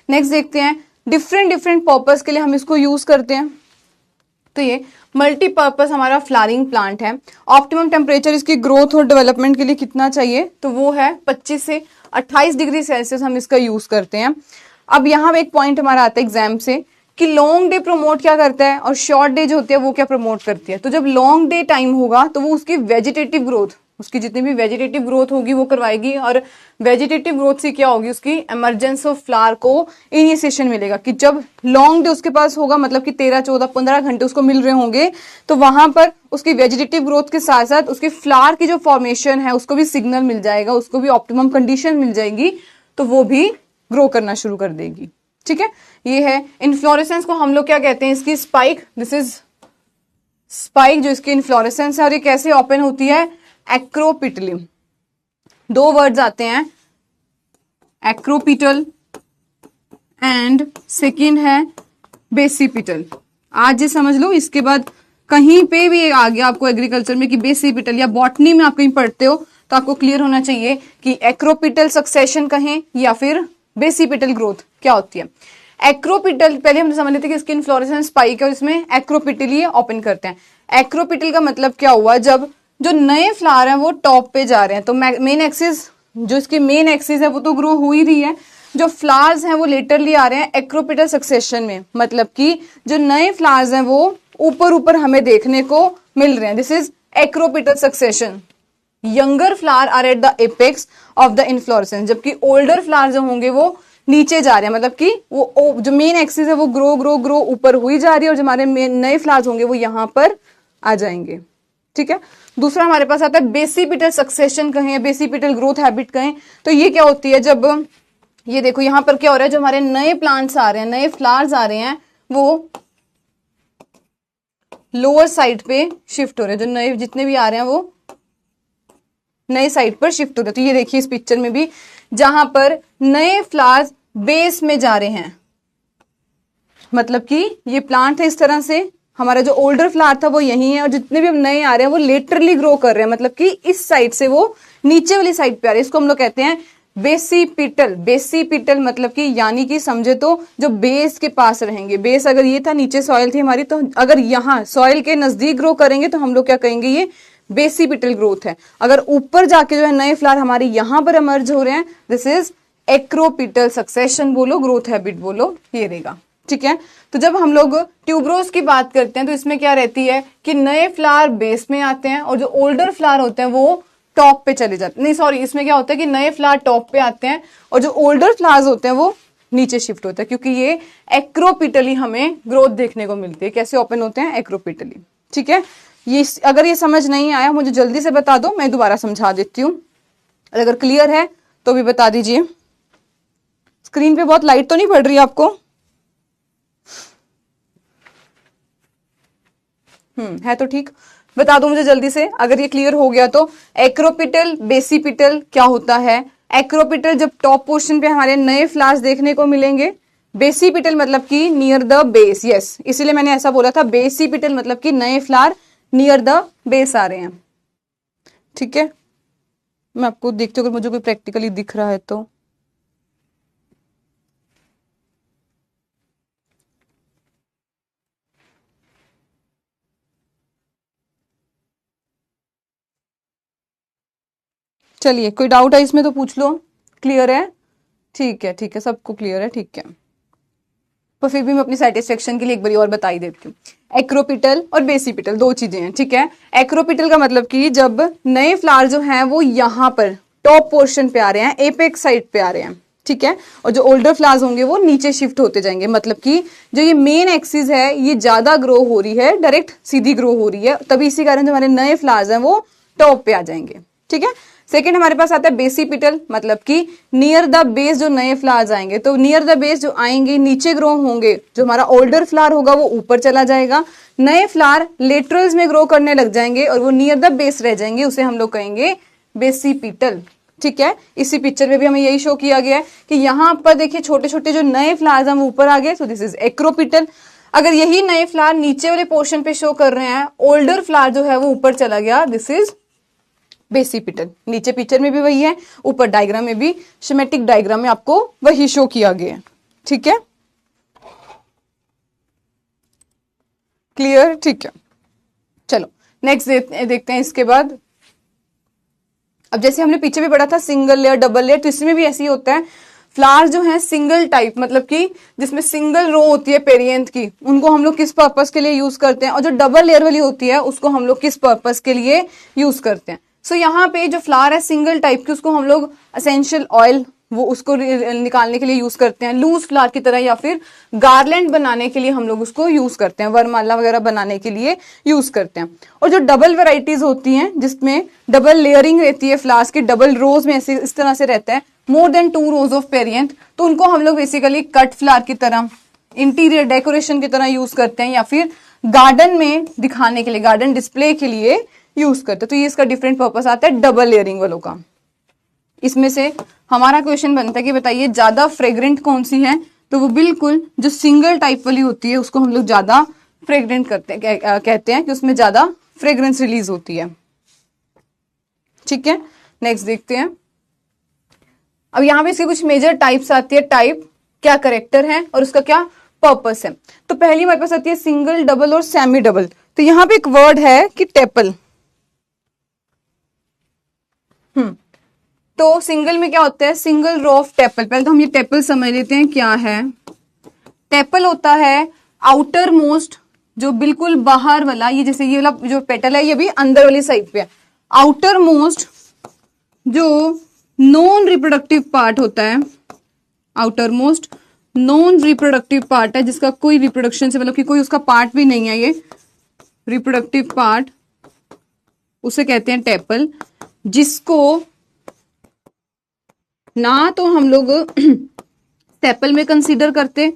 नेक्स्ट देखते हैं डिफरेंट डिफरेंट पर्पस के लिए हम इसको यूज करते हैं। तो ये मल्टीपर्पस हमारा फ्लावरिंग प्लांट है। ऑप्टिमम टेम्परेचर इसकी ग्रोथ और डेवलपमेंट के लिए कितना चाहिए, तो वो है 25 से 28 डिग्री सेल्सियस हम इसका यूज करते हैं। अब यहाँ एक पॉइंट हमारा आता है एग्जाम से कि लॉन्ग डे प्रमोट क्या करता है और शॉर्ट डे जो होती है वो क्या प्रमोट करती है। तो जब लॉन्ग डे टाइम होगा तो वो उसकी वेजिटेटिव ग्रोथ, उसकी जितनी भी वेजिटेटिव ग्रोथ होगी वो करवाएगी, और वेजिटेटिव ग्रोथ से क्या होगी, उसकी इमरजेंस ऑफ फ्लावर को इनिशिएशन मिलेगा कि जब लॉन्ग डे उसके पास होगा, मतलब कि 13, 14, 15 घंटे उसको मिल रहे होंगे, तो वहां पर उसकी वेजिटेटिव ग्रोथ के साथ साथ उसकी फ्लावर की जो फॉर्मेशन है उसको भी सिग्नल मिल जाएगा, उसको भी ऑप्टिमम कंडीशन मिल जाएगी, तो वो भी ग्रो करना शुरू कर देगी, ठीक है। ये है इन्फ्लोरेसेंस को हम लोग क्या कहते हैं, इसकी स्पाइक, दिस इज स्पाइक जो इसकी इन्फ्लोरेसेंस है, और ये कैसे ओपन होती है, एक्रोपिटली। दो वर्ड्स आते हैं, एक्रोपिटल एंड सेकेंड है बेसिपिटल। आज ये समझ लो, इसके बाद कहीं पे भी आ गया आपको एग्रीकल्चर में कि बेसिपिटल, या बॉटनी में आप कहीं पढ़ते हो तो आपको क्लियर होना चाहिए कि एक्रोपिटल सक्सेशन कहें या फिर बेसिपिटल ग्रोथ क्या होती है। एक्रोपिटल पहले हम समझ लेते हैं कि इसकी इन्फ्लोरेसेंस स्पाइक है और इसमें एक्रोपिटल ये ओपन करते हैं। एक्रोपिटल का मतलब क्या हुआ, जब जो नए फ्लावर हैं वो टॉप पे जा रहे हैं, तो मेन एक्सिस, जो इसकी मेन एक्सिस है वो तो ग्रो हो ही रही है, जो फ्लावर्स हैं वो लेटरली आ रहे हैं एक्रोपिटल सक्सेशन में, मतलब कि जो नए फ्लावर्स हैं वो ऊपर ऊपर हमें देखने को मिल रहे हैं, this is acropetal succession. Younger flower are at the apex of the inflorescence, जबकि ओल्डर फ्लावर जो होंगे वो नीचे जा रहे हैं, मतलब कि वो जो मेन एक्सिस है वो ग्रो ग्रो ग्रो ऊपर हुई जा रही है, और जो हमारे नए फ्लावर्स होंगे वो यहाँ पर आ जाएंगे, ठीक है। दूसरा हमारे पास आता है बेसिपिटल सक्सेशन कहें, बेसिपिटल ग्रोथ हैबिट कहें, तो ये क्या होती है, जब ये देखो यहाँ पर क्या हो रहा है, जो हमारे नए प्लांट्स आ रहे हैं, नए फ्लावर्स आ रहे हैं, वो लोअर साइड पे शिफ्ट हो रहे हैं, जो नए जितने भी आ रहे हैं वो नए साइड पर शिफ्ट हो रहे हैं। तो ये देखिए इस पिक्चर में भी, जहां पर नए फ्लावर्स बेस में जा रहे हैं, मतलब कि ये प्लांट है इस तरह से, हमारा जो ओल्डर फ्लावर था वो यही है, और जितने भी अब नए आ रहे हैं वो लेटरली ग्रो कर रहे हैं, मतलब कि इस साइड से वो नीचे वाली साइड पे आ रहे हैं, इसको हम लोग कहते हैं बेसिपिटल। बेसिपिटल मतलब कि यानी कि समझे तो जो बेस के पास रहेंगे, बेस अगर ये था, नीचे सॉइल थी हमारी, तो अगर यहाँ सॉइल के नजदीक ग्रो करेंगे तो हम लोग क्या कहेंगे, ये बेसिपिटल ग्रोथ है। अगर ऊपर जाके जो है नए फ्लावर हमारे यहाँ पर इमर्ज हो रहे हैं, दिस इज एक्रोपिटल सक्सेशन बोलो, ग्रोथ हैबिट बोलो, ये रहेगा, ठीक है। तो जब हम लोग ट्यूबरोज की बात करते हैं तो इसमें क्या रहती है कि नए फ्लावर बेस में आते हैं और जो ओल्डर फ्लावर होते हैं वो टॉप पे चले जाते हैं, नहीं सॉरी, इसमें क्या होता है कि नए फ्लावर टॉप पे आते हैं और जो ओल्डर फ्लावर्स होते हैं वो नीचे शिफ्ट होते हैं, क्योंकि ये एक्रोपिटली हमें ग्रोथ देखने को मिलती है। कैसे ओपन होते हैं, एक्रोपिटली, ठीक है। ये अगर ये समझ नहीं आया मुझे जल्दी से बता दो, मैं दोबारा समझा देती हूँ, अगर क्लियर है तो भी बता दीजिए। स्क्रीन पे बहुत लाइट तो नहीं पड़ रही आपको? है तो ठीक। बता दो मुझे जल्दी से अगर ये क्लियर हो गया तो। एक्रोपिटल, बेसिपिटल क्या होता है? एक्रोपिटल जब टॉप पोर्शन पे हमारे नए फ्लावर्स देखने को मिलेंगे, बेसिपिटल मतलब कि नियर द बेस। यस, इसीलिए मैंने ऐसा बोला था, बेसिपिटल मतलब कि नए फ्लावर नियर द बेस आ रहे हैं। ठीक है, मैं आपको देखती हूँ अगर मुझे कोई प्रैक्टिकली दिख रहा है तो। चलिए, कोई डाउट है इसमें तो पूछ लो। क्लियर है? ठीक है, ठीक है, सबको क्लियर है, ठीक है। पर फिर भी मैं अपनी सेटिस्फेक्शन के लिए एक बार और बता ही देती हूँ। एक्रोपिटल और बेसिपिटल दो चीजें हैं, ठीक है। एक्रोपिटल का मतलब कि जब नए फ्लावर जो हैं वो यहाँ पर टॉप पोर्शन पे आ रहे हैं, एपेक्स साइड पे आ रहे हैं, ठीक है। और जो ओल्डर फ्लावर्स होंगे वो नीचे शिफ्ट होते जाएंगे, मतलब कि जो ये मेन एक्सिस है ये ज्यादा ग्रो हो रही है, डायरेक्ट सीधी ग्रो हो रही है, तभी इसी कारण जो हमारे नए फ्लावर्स हैं वो टॉप पे आ जाएंगे, ठीक है। सेकेंड हमारे पास आता है बेसिपिटल, मतलब कि नियर द बेस जो नए फ्लावर्स आएंगे, तो नियर द बेस जो आएंगे नीचे ग्रो होंगे, जो हमारा ओल्डर फ्लावर होगा वो ऊपर चला जाएगा, नए फ्लावर लेटरल्स में ग्रो करने लग जाएंगे और वो नियर द बेस रह जाएंगे, उसे हम लोग कहेंगे बेसिपिटल, ठीक है। इसी पिक्चर में भी हमें यही शो किया गया है कि यहाँ पर देखिए छोटे छोटे जो नए फ्लावर्स हैं वो ऊपर आ गए, सो दिस इज एक्रोपिटल। अगर यही नए फ्लावर नीचे वाले पोर्शन पे शो कर रहे हैं, ओल्डर फ्लावर जो है वो ऊपर चला गया, दिस इज बेसिपिटल। नीचे पिक्चर में भी वही है, ऊपर डायग्राम में भी, शेमेटिक डायग्राम में आपको वही शो किया गया है, ठीक है। क्लियर? ठीक है, चलो नेक्स्ट देखते हैं इसके बाद। अब जैसे हमने पीछे भी पढ़ा था सिंगल लेयर, डबल लेयर, तो इसमें भी ऐसे ही होता है। फ्लावर जो है सिंगल टाइप, मतलब कि जिसमें सिंगल रो होती है पेरियंथ की, उनको हम लोग किस पर्पस के लिए यूज करते हैं, और जो डबल लेयर वाली होती है उसको हम लोग किस पर्पस के लिए यूज करते हैं। सो यहाँ पे जो फ्लावर है सिंगल टाइप की, उसको हम लोग एसेंशियल ऑयल वो उसको निकालने के लिए यूज करते हैं, लूज फ्लावर की तरह, या फिर गार्लैंड बनाने के लिए हम लोग उसको यूज करते हैं, वरमाला वगैरह बनाने के लिए यूज करते हैं। और जो डबल वेराइटीज होती हैं जिसमें डबल लेयरिंग रहती है फ्लावर्स की, डबल रोज में ऐसे इस तरह से रहता है, more than 2 rose of perianth, तो उनको हम लोग बेसिकली कट फ्लावर की तरह, इंटीरियर डेकोरेशन की तरह यूज करते हैं, या फिर गार्डन में दिखाने के लिए, गार्डन डिस्प्ले के लिए यूज करते हैं। तो ये इसका डिफरेंट पर्पस आता है डबल लेयरिंग वालों का। इसमें से हमारा क्वेश्चन बनता है कि बताइए ज्यादा फ्रेग्रेंट कौन सी है, तो वो बिल्कुल जो सिंगल टाइप वाली होती है उसको हम लोग ज्यादा फ्रेग्रेंट करते हैं, कहते हैं कि उसमें ज्यादा फ्रेग्रेंस रिलीज होती है, ठीक है। नेक्स्ट देखते हैं। अब यहाँ पे इसकी कुछ मेजर टाइप्स आती है, टाइप क्या करेक्टर है और उसका क्या पर्पस है। तो पहली हमारे पास आती है सिंगल, डबल और सेमी डबल। तो यहाँ पे एक वर्ड है कि टेपल। तो सिंगल में क्या होता है, सिंगल रो ऑफ टेपल। पहले तो हम ये टेपल समझ लेते हैं क्या है। टेपल होता है आउटर मोस्ट, जो बिल्कुल बाहर वाला, ये जैसे ये वाला जो पेटल है ये भी अंदर वाली साइड पे है। आउटर मोस्ट जो नॉन रिप्रोडक्टिव पार्ट होता है, outer most non reproductive part है, जिसका कोई रिप्रोडक्शन से मतलब कि कोई उसका पार्ट भी नहीं है, ये रिप्रोडक्टिव पार्ट, उसे कहते हैं टेपल। जिसको ना तो हम लोग टेपल में कंसीडर करते,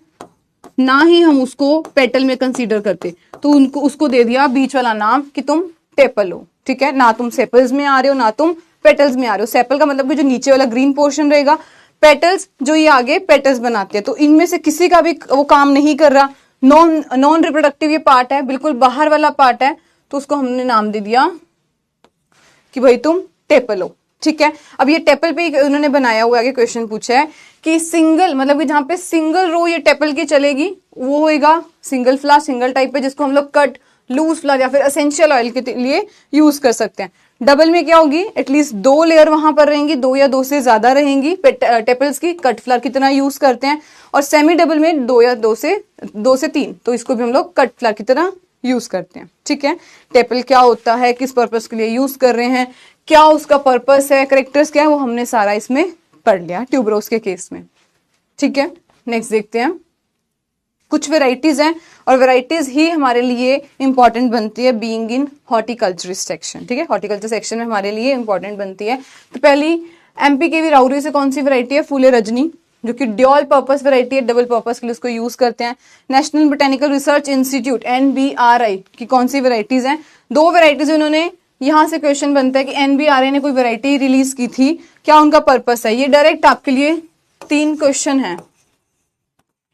ना ही हम उसको पेटल में कंसीडर करते, तो उनको उसको दे दिया बीच वाला नाम कि तुम टेपल हो, ठीक है। ना तुम सेपल्स में आ रहे हो, ना तुम पेटल्स में आ रहे हो। सेपल का मतलब कि जो नीचे वाला ग्रीन पोर्शन रहेगा, पेटल्स जो ये आगे पेटल्स बनाते हैं, तो इनमें से किसी का भी वो काम नहीं कर रहा। नॉन रिप्रोडक्टिव ये पार्ट है, बिल्कुल बाहर वाला पार्ट है, तो उसको हमने नाम दे दिया कि भाई तुम टेपल हो, ठीक है। अब ये टेपल पे उन्होंने बनाया हुआ आगे क्वेश्चन पूछा है कि सिंगल, मतलब कि जहां पे सिंगल रो ये टेपल की चलेगी वो होएगा सिंगल फ्लावर, सिंगल टाइप पे, जिसको हम लोग कट, लूज फ्लावर या फिर एसेंशियल ऑयल के लिए यूज कर सकते हैं। डबल में क्या होगी, एटलीस्ट 2 लेयर वहां पर रहेंगी, 2 या 2 से ज्यादा रहेंगी टेपल्स की, कट फ्लावर की तरह यूज करते हैं। और सेमी डबल में 2 या 2 से 3, तो इसको भी हम लोग कट फ्लावर की तरह यूज करते हैं, ठीक है। टेपल क्या होता है, किस पर्पस के लिए यूज कर रहे हैं, क्या उसका पर्पस है, करेक्टर्स क्या है, वो हमने सारा इसमें पढ़ लिया ट्यूबरोज के केस में, ठीक है। नेक्स्ट देखते हैं। कुछ वेराइटीज हैं और वेराइटीज ही हमारे लिए इंपॉर्टेंट बनती है बीइंग इन हॉर्टिकल्चर सेक्शन, ठीक है। हॉर्टिकल्चर सेक्शन में हमारे लिए इंपॉर्टेंट बनती है। तो पहली एमपी के वी राउरी से कौन सी वेराइटी है, फूले रजनी, जो कि ड्यूल पर्पस वैरायटी है, डबल पर्पस के लिए उसको यूज करते हैं। National botanical research institute NBRI की कौन सी वैरायटीज हैं? 2 वैरायटीज उन्होंने, यहां से क्वेश्चन बनता है कि NBRI ने कोई वैरायटी रिलीज की थी, क्या उनका पर्पस है? ये डायरेक्ट आपके लिए 3 क्वेश्चन है,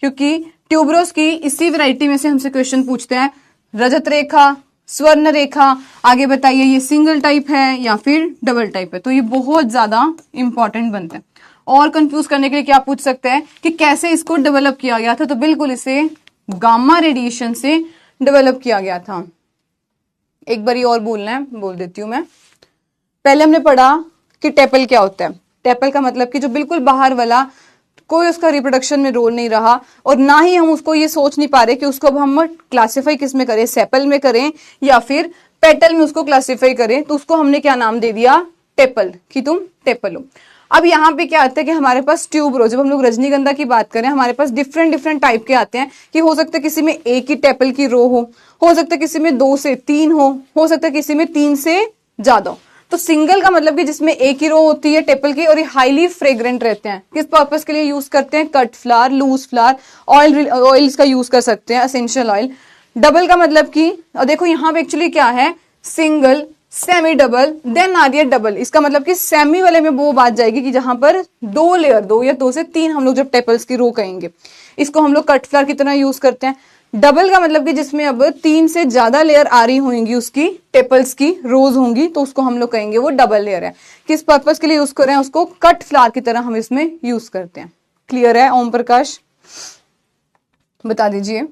क्योंकि ट्यूबरोज की इसी वैरायटी में से हमसे क्वेश्चन पूछते हैं। रजत रेखा, स्वर्ण रेखा, आगे बताइए ये सिंगल टाइप है या फिर डबल टाइप है? तो ये बहुत ज्यादा इंपॉर्टेंट बनता है। और कंफ्यूज करने के लिए क्या पूछ सकते हैं कि कैसे इसको डेवलप किया गया था? तो बिल्कुल इसे गामा रेडिएशन से डेवलप किया गया था। एक बार और बोलना है, बोल देती हूं मैं। पहले हमने पढ़ा कि टेपल क्या होता है। टेपल का मतलब कि जो बिल्कुल बाहर वाला, कोई उसका रिप्रोडक्शन में रोल नहीं रहा, और ना ही हम उसको ये सोच नहीं पा रहे कि उसको अब हम क्लासिफाई किस में करें, सेपल में करें या फिर पेटल में उसको क्लासिफाई करें। तो उसको हमने क्या नाम दे दिया? टेपल, कि तुम टेपल हो। अब यहाँ पे क्या आता है कि हमारे पास ट्यूबरोज, जब हम लोग रजनीगंधा की बात करें, हमारे पास डिफरेंट डिफरेंट टाइप के आते हैं कि हो सकता है किसी में एक ही टेपल की रो हो सकता है किसी में 2 से 3 हो सकता है किसी में 3 से ज्यादा हो। तो सिंगल का मतलब कि जिसमें एक ही रो होती है टेपल की, और ये हाईली फ्रेग्रेंट रहते हैं। किस पर्पस के लिए यूज करते हैं? Cut flower, loose flower, oils का यूज कर सकते हैं, एसेंशियल ऑयल। डबल का मतलब कि, और देखो यहाँ पे एक्चुअली क्या है, सिंगल, सेमी डबल, देन आ रही है डबल। इसका मतलब कि सेमी वाले में वो बात जाएगी कि जहां पर 2 लेयर, 2 या 2 से 3 हम लोग जब टेपल्स की रो कहेंगे, इसको हम लोग कट फ्लावर की तरह यूज करते हैं। डबल का मतलब कि जिसमें अब 3 से ज्यादा लेयर आ रही होंगी, उसकी टेपल्स की रोज होंगी, तो उसको हम लोग कहेंगे वो डबल लेयर है। किस पर्पस के लिए यूज कर रहे हैं? उसको कट फ्लावर की तरह हम इसमें यूज करते हैं। क्लियर है ओम प्रकाश? बता दीजिए।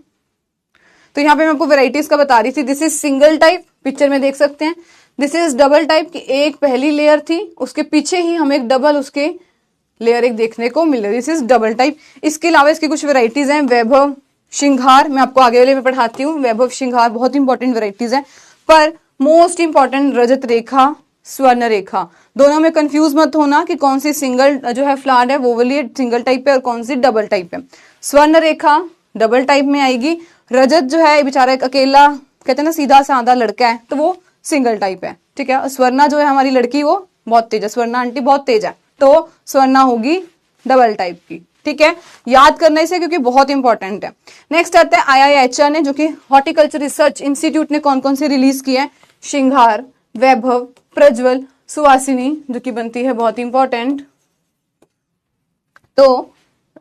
तो यहाँ पे मैं आपको वेराइटीज का बता रही थी। This is single type, picture में देख सकते हैं। दिस इज डबल टाइप की एक पहली लेयर थी, उसके पीछे ही हमें एक डबल उसके लेयर एक देखने को मिल रही है। This is double type. इसके अलावा इसकी कुछ वेराइटीज हैं। वैभव, श्रृंगार, मैं आपको आगे वाले में पढ़ाती हूँ। वैभव, श्रृंगार बहुत इंपॉर्टेंट वेराइटीज है, पर मोस्ट इंपॉर्टेंट रजत रेखा, स्वर्ण रेखा। दोनों में कंफ्यूज मत होना कि कौन सी सिंगल जो है फ्लावर है वो वाली सिंगल टाइप है और कौन सी डबल टाइप है। स्वर्ण रेखा डबल टाइप में आएगी। रजत जो है बेचारा एक अकेला, कहते हैं ना सीधा साधा लड़का है, तो वो सिंगल टाइप है, ठीक है। स्वर्णा जो है हमारी लड़की, वो बहुत तेज है, स्वर्णा आंटी बहुत तेज है, तो स्वर्णा होगी डबल टाइप की, ठीक है। याद करना इसे क्योंकि बहुत इंपॉर्टेंट है। नेक्स्ट आता है IIHR ने, जो कि हॉर्टिकल्चर रिसर्च इंस्टीट्यूट ने कौन कौन से रिलीज किए हैं? श्रृंगार, वैभव, प्रज्वल, सुवासिनी, जो कि बनती है बहुत इंपॉर्टेंट। तो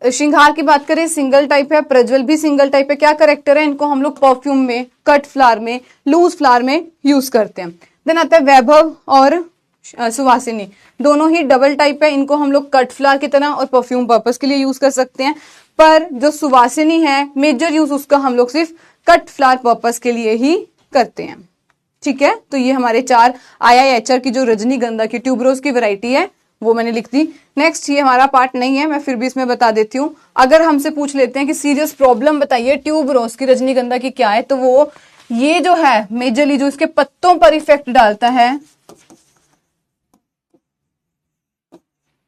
श्रृंगार की बात करें सिंगल टाइप है, प्रज्वल भी सिंगल टाइप है। क्या करेक्टर है? इनको हम लोग परफ्यूम में, कट फ्लावर में, लूज फ्लावर में यूज करते हैं। देन आता है वैभव और सुवासिनी, दोनों ही डबल टाइप है। इनको हम लोग कट फ्लावर की तरह और परफ्यूम पर्पस के लिए यूज कर सकते हैं। पर जो सुवासिनी है, मेजर यूज उसका हम लोग सिर्फ कट फ्लावर पर्पस के लिए ही करते हैं, ठीक है। तो ये हमारे 4 IIHR की जो रजनीगंधा की ट्यूबरोज की वैरायटी है वो मैंने लिख दी। नेक्स्ट, ये हमारा पार्ट नहीं है, मैं फिर भी इसमें बता देती हूँ। अगर हमसे पूछ लेते हैं कि सीरियस प्रॉब्लम बताइए ट्यूबरोज की रजनीगंधा की क्या है, तो वो ये जो है मेजरली जो इसके पत्तों पर इफेक्ट डालता है,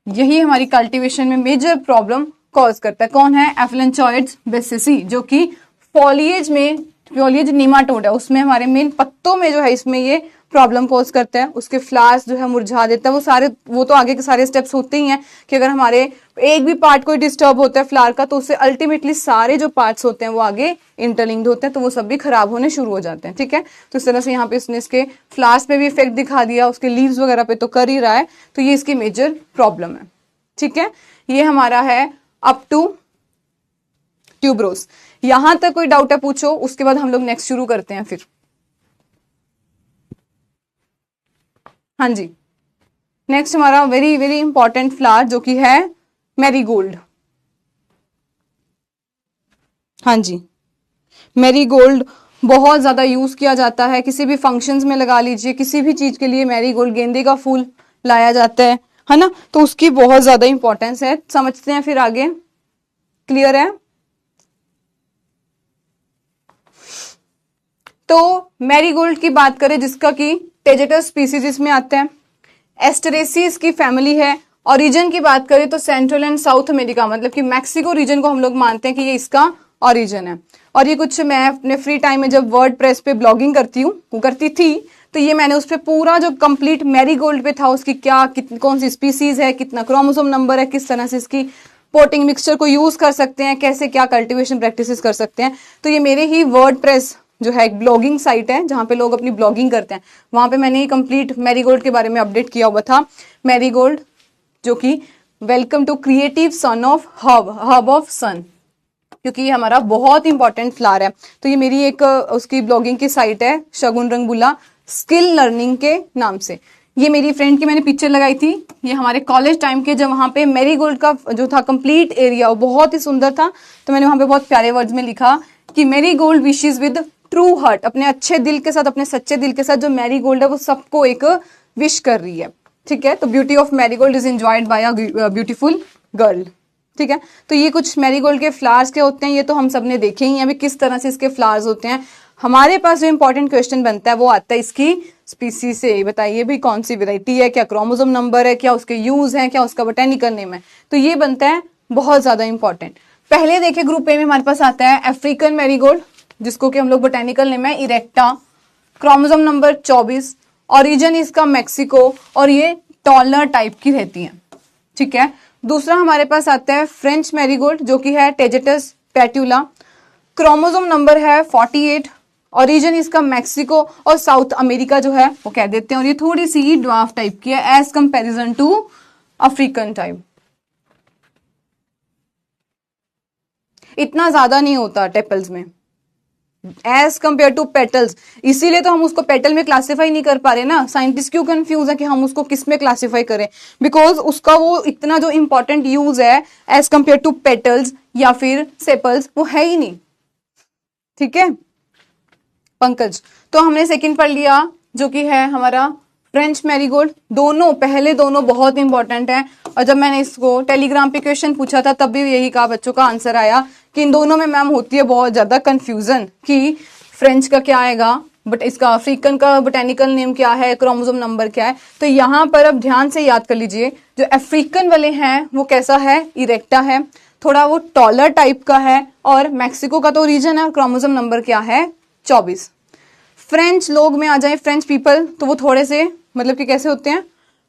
यही हमारी कल्टीवेशन में मेजर प्रॉब्लम कॉज करता है। कौन है? एफ्लेंचॉइड्स बेसिसी, जो कि फॉलिएज में, फॉलिएज निमाटोड है, उसमें हमारे मेन पत्तों में जो है इसमें ये प्रॉब्लम कॉज करता है। उसके फ्लावर्स जो है मुरझा देता है। वो तो आगे के सारे स्टेप्स होते ही हैं कि अगर हमारे एक भी पार्ट कोई डिस्टर्ब होता है फ्लावर का, तो उससे अल्टीमेटली सारे जो पार्ट्स होते हैं वो आगे इंटरलिंक्ड होते हैं, तो वो सब भी खराब होने शुरू हो जाते हैं, ठीक है। तो इस तरह से यहाँ पे इसने इसके फ्लावर्स पे भी इफेक्ट दिखा दिया, उसके लीव्स वगैरह पे तो कर ही रहा है, तो ये इसकी मेजर प्रॉब्लम है, ठीक है। ये हमारा है अप टू ट्यूबरोज। यहां तक कोई डाउट है पूछो, उसके बाद हम लोग नेक्स्ट शुरू करते हैं फिर। हाँ जी, नेक्स्ट हमारा वेरी वेरी इंपॉर्टेंट फ्लावर जो कि है मैरीगोल्ड। हाँ जी, मैरीगोल्ड बहुत ज्यादा यूज किया जाता है, किसी भी फंक्शंस में लगा लीजिए, किसी भी चीज के लिए मैरीगोल्ड, गेंदे का फूल लाया जाता है ना, तो उसकी बहुत ज्यादा इंपॉर्टेंस है। समझते हैं फिर आगे, क्लियर है। तो मैरीगोल्ड की बात करें, जिसका कि टेजेटस स्पीसीज इसमें आते हैं, एस्टरेसीज की फैमिली है। ओरिजिन की बात करें तो सेंट्रल एंड साउथ अमेरिका, मतलब कि मैक्सिको रीजन को हम लोग मानते हैं कि ये इसका ओरिजिन है। और ये कुछ मैं अपने फ्री टाइम में जब वर्ड प्रेस पे ब्लॉगिंग करती थी, तो ये मैंने उस पर पूरा जो कंप्लीट मैरीगोल्ड पे था, उसकी क्या कौन सी स्पीसीज है, कितना क्रोमोसोम नंबर है, किस तरह से इसकी पोटिंग मिक्सचर को यूज कर सकते हैं, कैसे क्या कल्टीवेशन प्रैक्टिसेस कर सकते हैं। तो ये मेरे ही वर्डप्रेस जो है एक ब्लॉगिंग साइट है जहां पे लोग अपनी ब्लॉगिंग करते हैं, वहां पे मैंने कंप्लीट मैरीगोल्ड के बारे में अपडेट किया हुआ था। मैरीगोल्ड जो कि welcome to creative sun of hub of sun, क्योंकि ये हमारा बहुत इंपॉर्टेंट फ्लावर है। तो ये मेरी एक उसकी ब्लॉगिंग की साइट है, शगुन रंगबुला स्किल लर्निंग के नाम से। ये मेरी फ्रेंड की मैंने पिक्चर लगाई थी, ये हमारे कॉलेज टाइम के, जब वहां पे मैरीगोल्ड का जो था कंप्लीट एरिया वो बहुत ही सुंदर था। तो मैंने वहां पे बहुत प्यारे वर्ड्स में लिखा कि marigold wishes with true heart, अपने अच्छे दिल के साथ, अपने सच्चे दिल के साथ जो मैरीगोल्ड है वो सबको एक विश कर रही है। ठीक है, तो beauty of marigold is enjoyed by a beautiful girl. ठीक है, तो ये कुछ मैरीगोल्ड के फ्लावर्स के होते हैं, ये तो हम सब ने देखे ही हैं अभी किस तरह से इसके फ्लावर्स होते हैं। हमारे पास जो इंपॉर्टेंट क्वेश्चन बनता है वो आता है इसकी स्पीसीज से। बताइए भी कौन सी वेराइटी है, क्या क्रोमोसोम नंबर है, क्या उसके यूज है, क्या उसका बोटेनिकल नेम है। तो ये बनता है बहुत ज्यादा इंपॉर्टेंट। पहले देखिए ग्रुप ए में हमारे पास आता है अफ्रीकन मैरीगोल्ड, जिसको कि हम लोग बोटेनिकल नेम है इरेक्टा, क्रोमोसोम नंबर 24, ओरिजिन इसका मैक्सिको, और ये टॉलर टाइप की रहती है। ठीक है, दूसरा हमारे पास आता है फ्रेंच मैरीगोल्ड जो कि है टेजेटस पैट्यूला, क्रोमोसोम नंबर है 48, ओरिजिन इसका मैक्सिको और साउथ अमेरिका जो है वो कह देते हैं, और ये थोड़ी सी ड्वार्फ टाइप की है as comparison to African type. इतना ज्यादा नहीं होता टेपल्स में एज कंपेयर टू पेटल्स, इसीलिए तो हम उसको पेटल में क्लासिफाई नहीं कर पा रहे ना। साइंटिस्ट क्यों कंफ्यूज है कि हम उसको किस में क्लासिफाई करें, बिकॉज उसका वो इतना जो इंपॉर्टेंट यूज है एज कंपेयर टू पेटल्स या फिर सेपल्स वो है ही नहीं। ठीक है पंकज, तो हमने सेकंड पढ़ लिया जो कि है हमारा फ्रेंच मैरीगोल्ड। दोनों पहले दोनों बहुत इंपॉर्टेंट है, और जब मैंने इसको टेलीग्राम पे क्वेश्चन पूछा था तब भी यही कहा बच्चों का आंसर आया कि इन दोनों में मैम होती है बहुत ज्यादा कंफ्यूजन कि फ्रेंच का क्या आएगा, बट इसका अफ्रीकन का बोटेनिकल नेम क्या है, क्रोमोसोम नंबर क्या है। तो यहाँ पर अब ध्यान से याद कर लीजिए, जो अफ्रीकन वाले हैं वो कैसा है, इरेक्टा है, थोड़ा वो टॉलर टाइप का है, और मैक्सिको का तो रीजन है, और क्रोमोसोम नंबर क्या है 24। फ्रेंच लोग में आ जाए, फ्रेंच पीपल, तो वो थोड़े से मतलब कि कैसे होते हैं,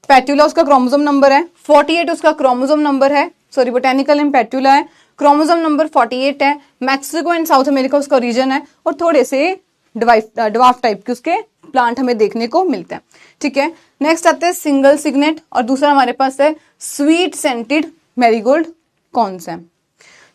पैट्यूला उसका क्रोमोसोम नंबर है 48, उसका क्रोमोसोम नंबर है, सॉरी बोटेनिकल नेम पैट्यूला है, क्रोमोसोम नंबर 48 है, मैक्सिको एंड साउथ अमेरिका उसका रीजन है, और थोड़े से ड्वार्फ टाइप के उसके प्लांट हमें देखने को मिलते हैं। ठीक है, नेक्स्ट आते हैं सिंगल सिग्नेट, और दूसरा हमारे पास है स्वीट सेंटेड मैरीगोल्ड। कौन सा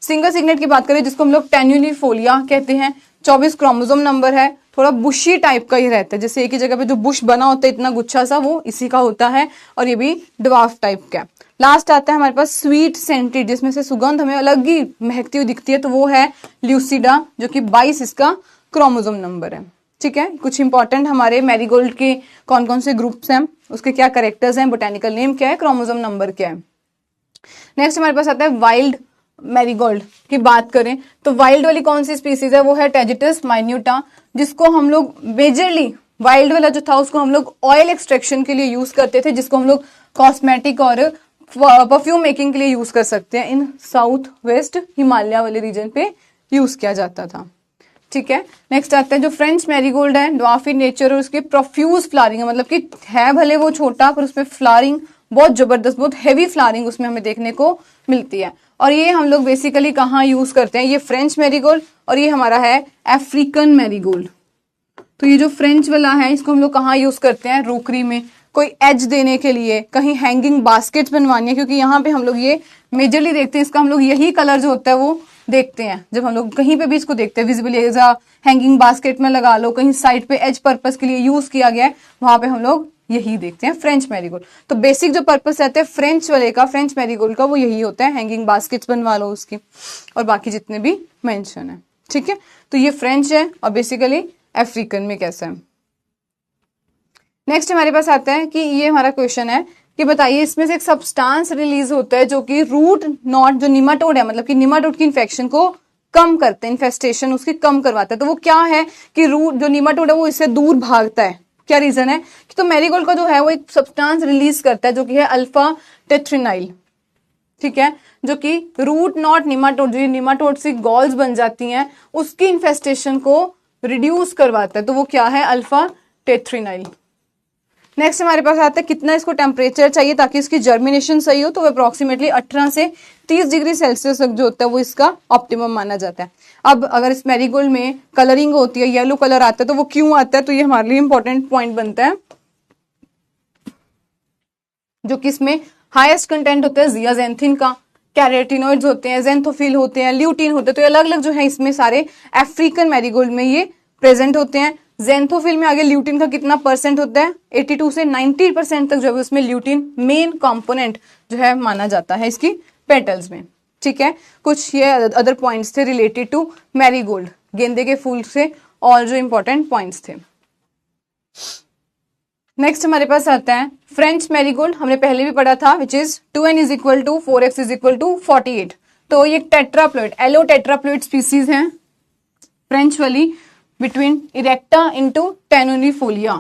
सिंगल सिग्नेट की बात करें जिसको हम लोग टेन्यूलिफोलिया कहते हैं, 24 क्रोमोसोम नंबर है, थोड़ा बुशी टाइप का ही रहता है, जैसे एक ही जगह पे जो बुश बना होता है इतना गुच्छा सा, वो इसी का होता है, और ये भी ड्वार्फ टाइप का। लास्ट आता है हमारे पास स्वीट सेंटेड, जिसमें से सुगंध हमें अलग ही महकती हुई दिखती है, तो वो है ल्यूसिडा जो कि 22 इसका क्रोमोसोम नंबर है। ठीक है, कुछ इंपॉर्टेंट हमारे मैरीगोल्ड के कौन कौन से ग्रुप्स हैं, उसके क्या कैरेक्टर्स हैं, बोटेनिकल नेम क्या है, क्रोमोसोम नंबर क्या है। नेक्स्ट हमारे पास आता है वाइल्ड मैरीगोल्ड की बात करें तो वाइल्ड वाली कौन सी स्पीसीज है, वो है टेजिटस माइन्यूटा, जिसको हम लोग मेजरली वाइल्ड वाला जो था उसको हम लोग ऑयल एक्सट्रैक्शन के लिए यूज करते थे, जिसको हम लोग कॉस्मेटिक और परफ्यूम मेकिंग के लिए यूज कर सकते हैं। इन साउथ वेस्ट हिमालय वाले रीजन पे यूज किया जाता था। ठीक है, नेक्स्ट आता है जो फ्रेंच मैरीगोल्ड है, ड्वार्फ इन नेचर, और उसकी प्रोफ्यूज फ्लावरिंग है, मतलब कि है भले वो छोटा पर उसमें फ्लावरिंग बहुत जबरदस्त, बहुत हैवी फ्लावरिंग उसमें हमें देखने को मिलती है। और ये हम लोग बेसिकली कहाँ यूज करते हैं, ये फ्रेंच मैरीगोल्ड, और ये हमारा है अफ्रीकन मैरीगोल्ड। तो ये जो फ्रेंच वाला है इसको हम लोग कहाँ यूज करते हैं, रोकरी में, कोई एज देने के लिए, कहीं हैंगिंग बास्केट्स बनवानी है, क्योंकि यहाँ पे हम लोग ये मेजरली देखते हैं, इसका हम लोग यही कलर जो होता है वो देखते हैं जब हम लोग कहीं पे भी इसको देखते हैं, visibly as a hanging basket में लगा लो, कहीं साइड पे एज पर्पस के लिए यूज किया गया है, वहां पे हम लोग यही देखते हैं फ्रेंच मैरीगोल्ड। तो बेसिक जो पर्पस रहता है फ्रेंच वाले का, फ्रेंच मैरीगोल्ड का, वो यही होता है, हैंगिंग बास्केट्स बनवा लो उसकी, और बाकी जितने भी मेंशन है। ठीक है, तो ये फ्रेंच है, और बेसिकली अफ्रीकन में कैसा है। नेक्स्ट हमारे पास आता है कि ये हमारा क्वेश्चन है कि बताइए इसमें से एक सब्सटेंस रिलीज होता है जो कि रूट नॉट, जो निमाटोड है, मतलब कि निमाटोड की इन्फेक्शन को कम करते हैं, इन्फेस्टेशन उसकी कम करवाता है। तो वो क्या है कि रूट जो निमाटोड है वो इससे दूर भागता है। क्या रीजन है कि तो मैरीगोल्ड का जो है वो एक सब्सटेंस रिलीज करता है जो कि है अल्फा टेथ्रिनाइल। ठीक है, जो कि रूट नॉट निमाटोड, जो निमाटोड से गॉल्स बन जाती हैं उसकी इन्फेस्टेशन को रिड्यूस करवाता है। तो वो क्या है, अल्फा टेथ्रिनाइल। नेक्स्ट हमारे पास आता है कितना इसको टेम्परेचर चाहिए ताकि इसकी जर्मिनेशन सही हो, तो अप्रोक्सीमेटली 18 से 30 डिग्री सेल्सियस तक जो होता है वो इसका ऑप्टिमम माना जाता है। अब अगर इस मैरीगोल्ड में कलरिंग होती है, येलो कलर आता है, तो वो क्यों आता है, तो ये हमारे लिए इंपॉर्टेंट पॉइंट बनता है। जो कि इसमें हाईएस्ट कंटेंट होता है जियाजेंथिन का, कैरोटीनॉइड्स होते हैं, जेंथोफिल होते हैं, ल्यूटीन होते हैं, तो ये अलग अलग जो है इसमें सारे अफ्रीकन मैरीगोल्ड में ये प्रेजेंट होते हैं। जेंथोफिल में आगे ल्यूटीन का कितना परसेंट होता है, 82 से 90% तक जो है उसमें ल्यूटीन मेन कंपोनेंट जो है माना जाता है इसकी पेटल्स में। ठीक है, कुछ ये अदर पॉइंट्स थे रिलेटेड टू मैरीगोल्ड, गेंदे के फूल से और जो इंपॉर्टेंट पॉइंट्स थे। नेक्स्ट हमारे पास आता है फ्रेंच मैरीगोल्ड, हमने पहले भी पढ़ा था, which is 2n is equal to 4x is equal to 48। तो ये टेट्राप्लॉइड, एलो टेट्राप्लॉइड स्पीसीज है फ्रेंच वाली, बिटवीन इरेक्टा इंटू टेनुनिफोलिया।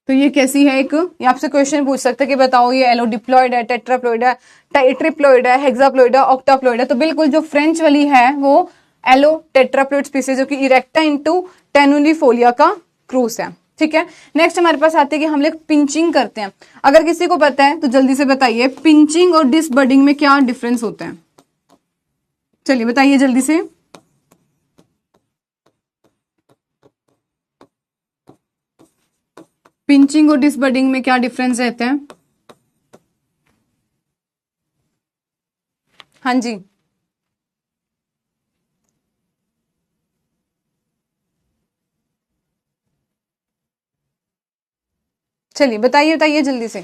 तो ये कैसी है, एक ये आपसे क्वेश्चन पूछ सकते हैं कि बताओ ये एलो डिप्लॉइड है, टेट्राप्लॉइड है, ट्रिप्लॉइड है, हेक्साप्लॉइड है, ऑक्टाप्लॉइड है। तो बिल्कुल जो फ्रेंच वाली है वो एलो टेट्राप्लॉइड स्पीसीज जो कि इरेक्टा इंटू टेनुनिफोलिया का क्रूस है। ठीक है, नेक्स्ट हमारे पास आते हैं कि हम लोग पिंचिंग करते हैं। अगर किसी को पता है तो जल्दी से बताइए, पिंचिंग और डिसबडिंग में क्या डिफरेंस होता है, चलिए बताइए जल्दी से। पिंचिंग और डिसबडिंग में क्या डिफरेंस रहता है? हाँ जी, चलिए बताइए बताइए जल्दी से,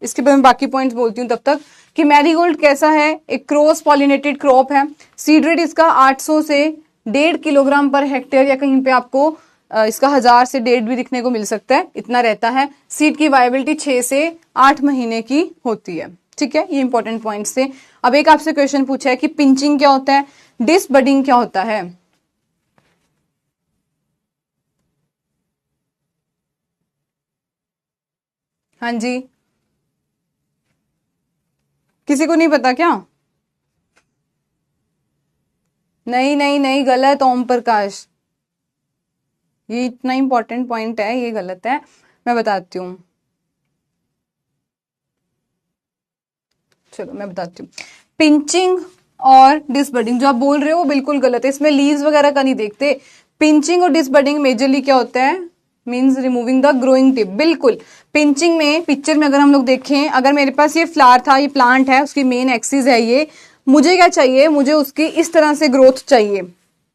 इसके बाद मैं बाकी पॉइंट्स बोलती हूँ तब तक। कि मैरीगोल्ड कैसा है, एक क्रॉस पॉलिनेटेड क्रॉप है। सीड रेट इसका 800 से 1.5 किलोग्राम पर हेक्टेयर, या कहीं पे आपको इसका 1000 से 1.5 भी दिखने को मिल सकता है, इतना रहता है। सीड की वायबिलिटी 6 से 8 महीने की होती है। ठीक है, ये इंपॉर्टेंट पॉइंट्स थे। अब एक आपसे क्वेश्चन पूछा है कि पिंचिंग क्या होता है, डिसबडिंग क्या होता है। हाँ जी, किसी को नहीं पता क्या? नहीं नहीं नहीं, गलत ओम प्रकाश, ये इतना इंपॉर्टेंट पॉइंट है, ये गलत है, मैं बताती हूँ। चलो मैं बताती हूँ। पिंचिंग और डिसबडिंग जो आप बोल रहे हो बिल्कुल गलत है, इसमें लीव्स वगैरह का नहीं देखते। पिंचिंग और डिसबडिंग मेजरली क्या होता है, means removing the growing tip. बिल्कुल, पिंचिंग में पिक्चर में अगर हम लोग देखें, अगर मेरे पास ये फ्लावर था, ये प्लांट है, उसकी मेन एक्सिस है ये, मुझे क्या चाहिए, मुझे उसकी इस तरह से ग्रोथ चाहिए।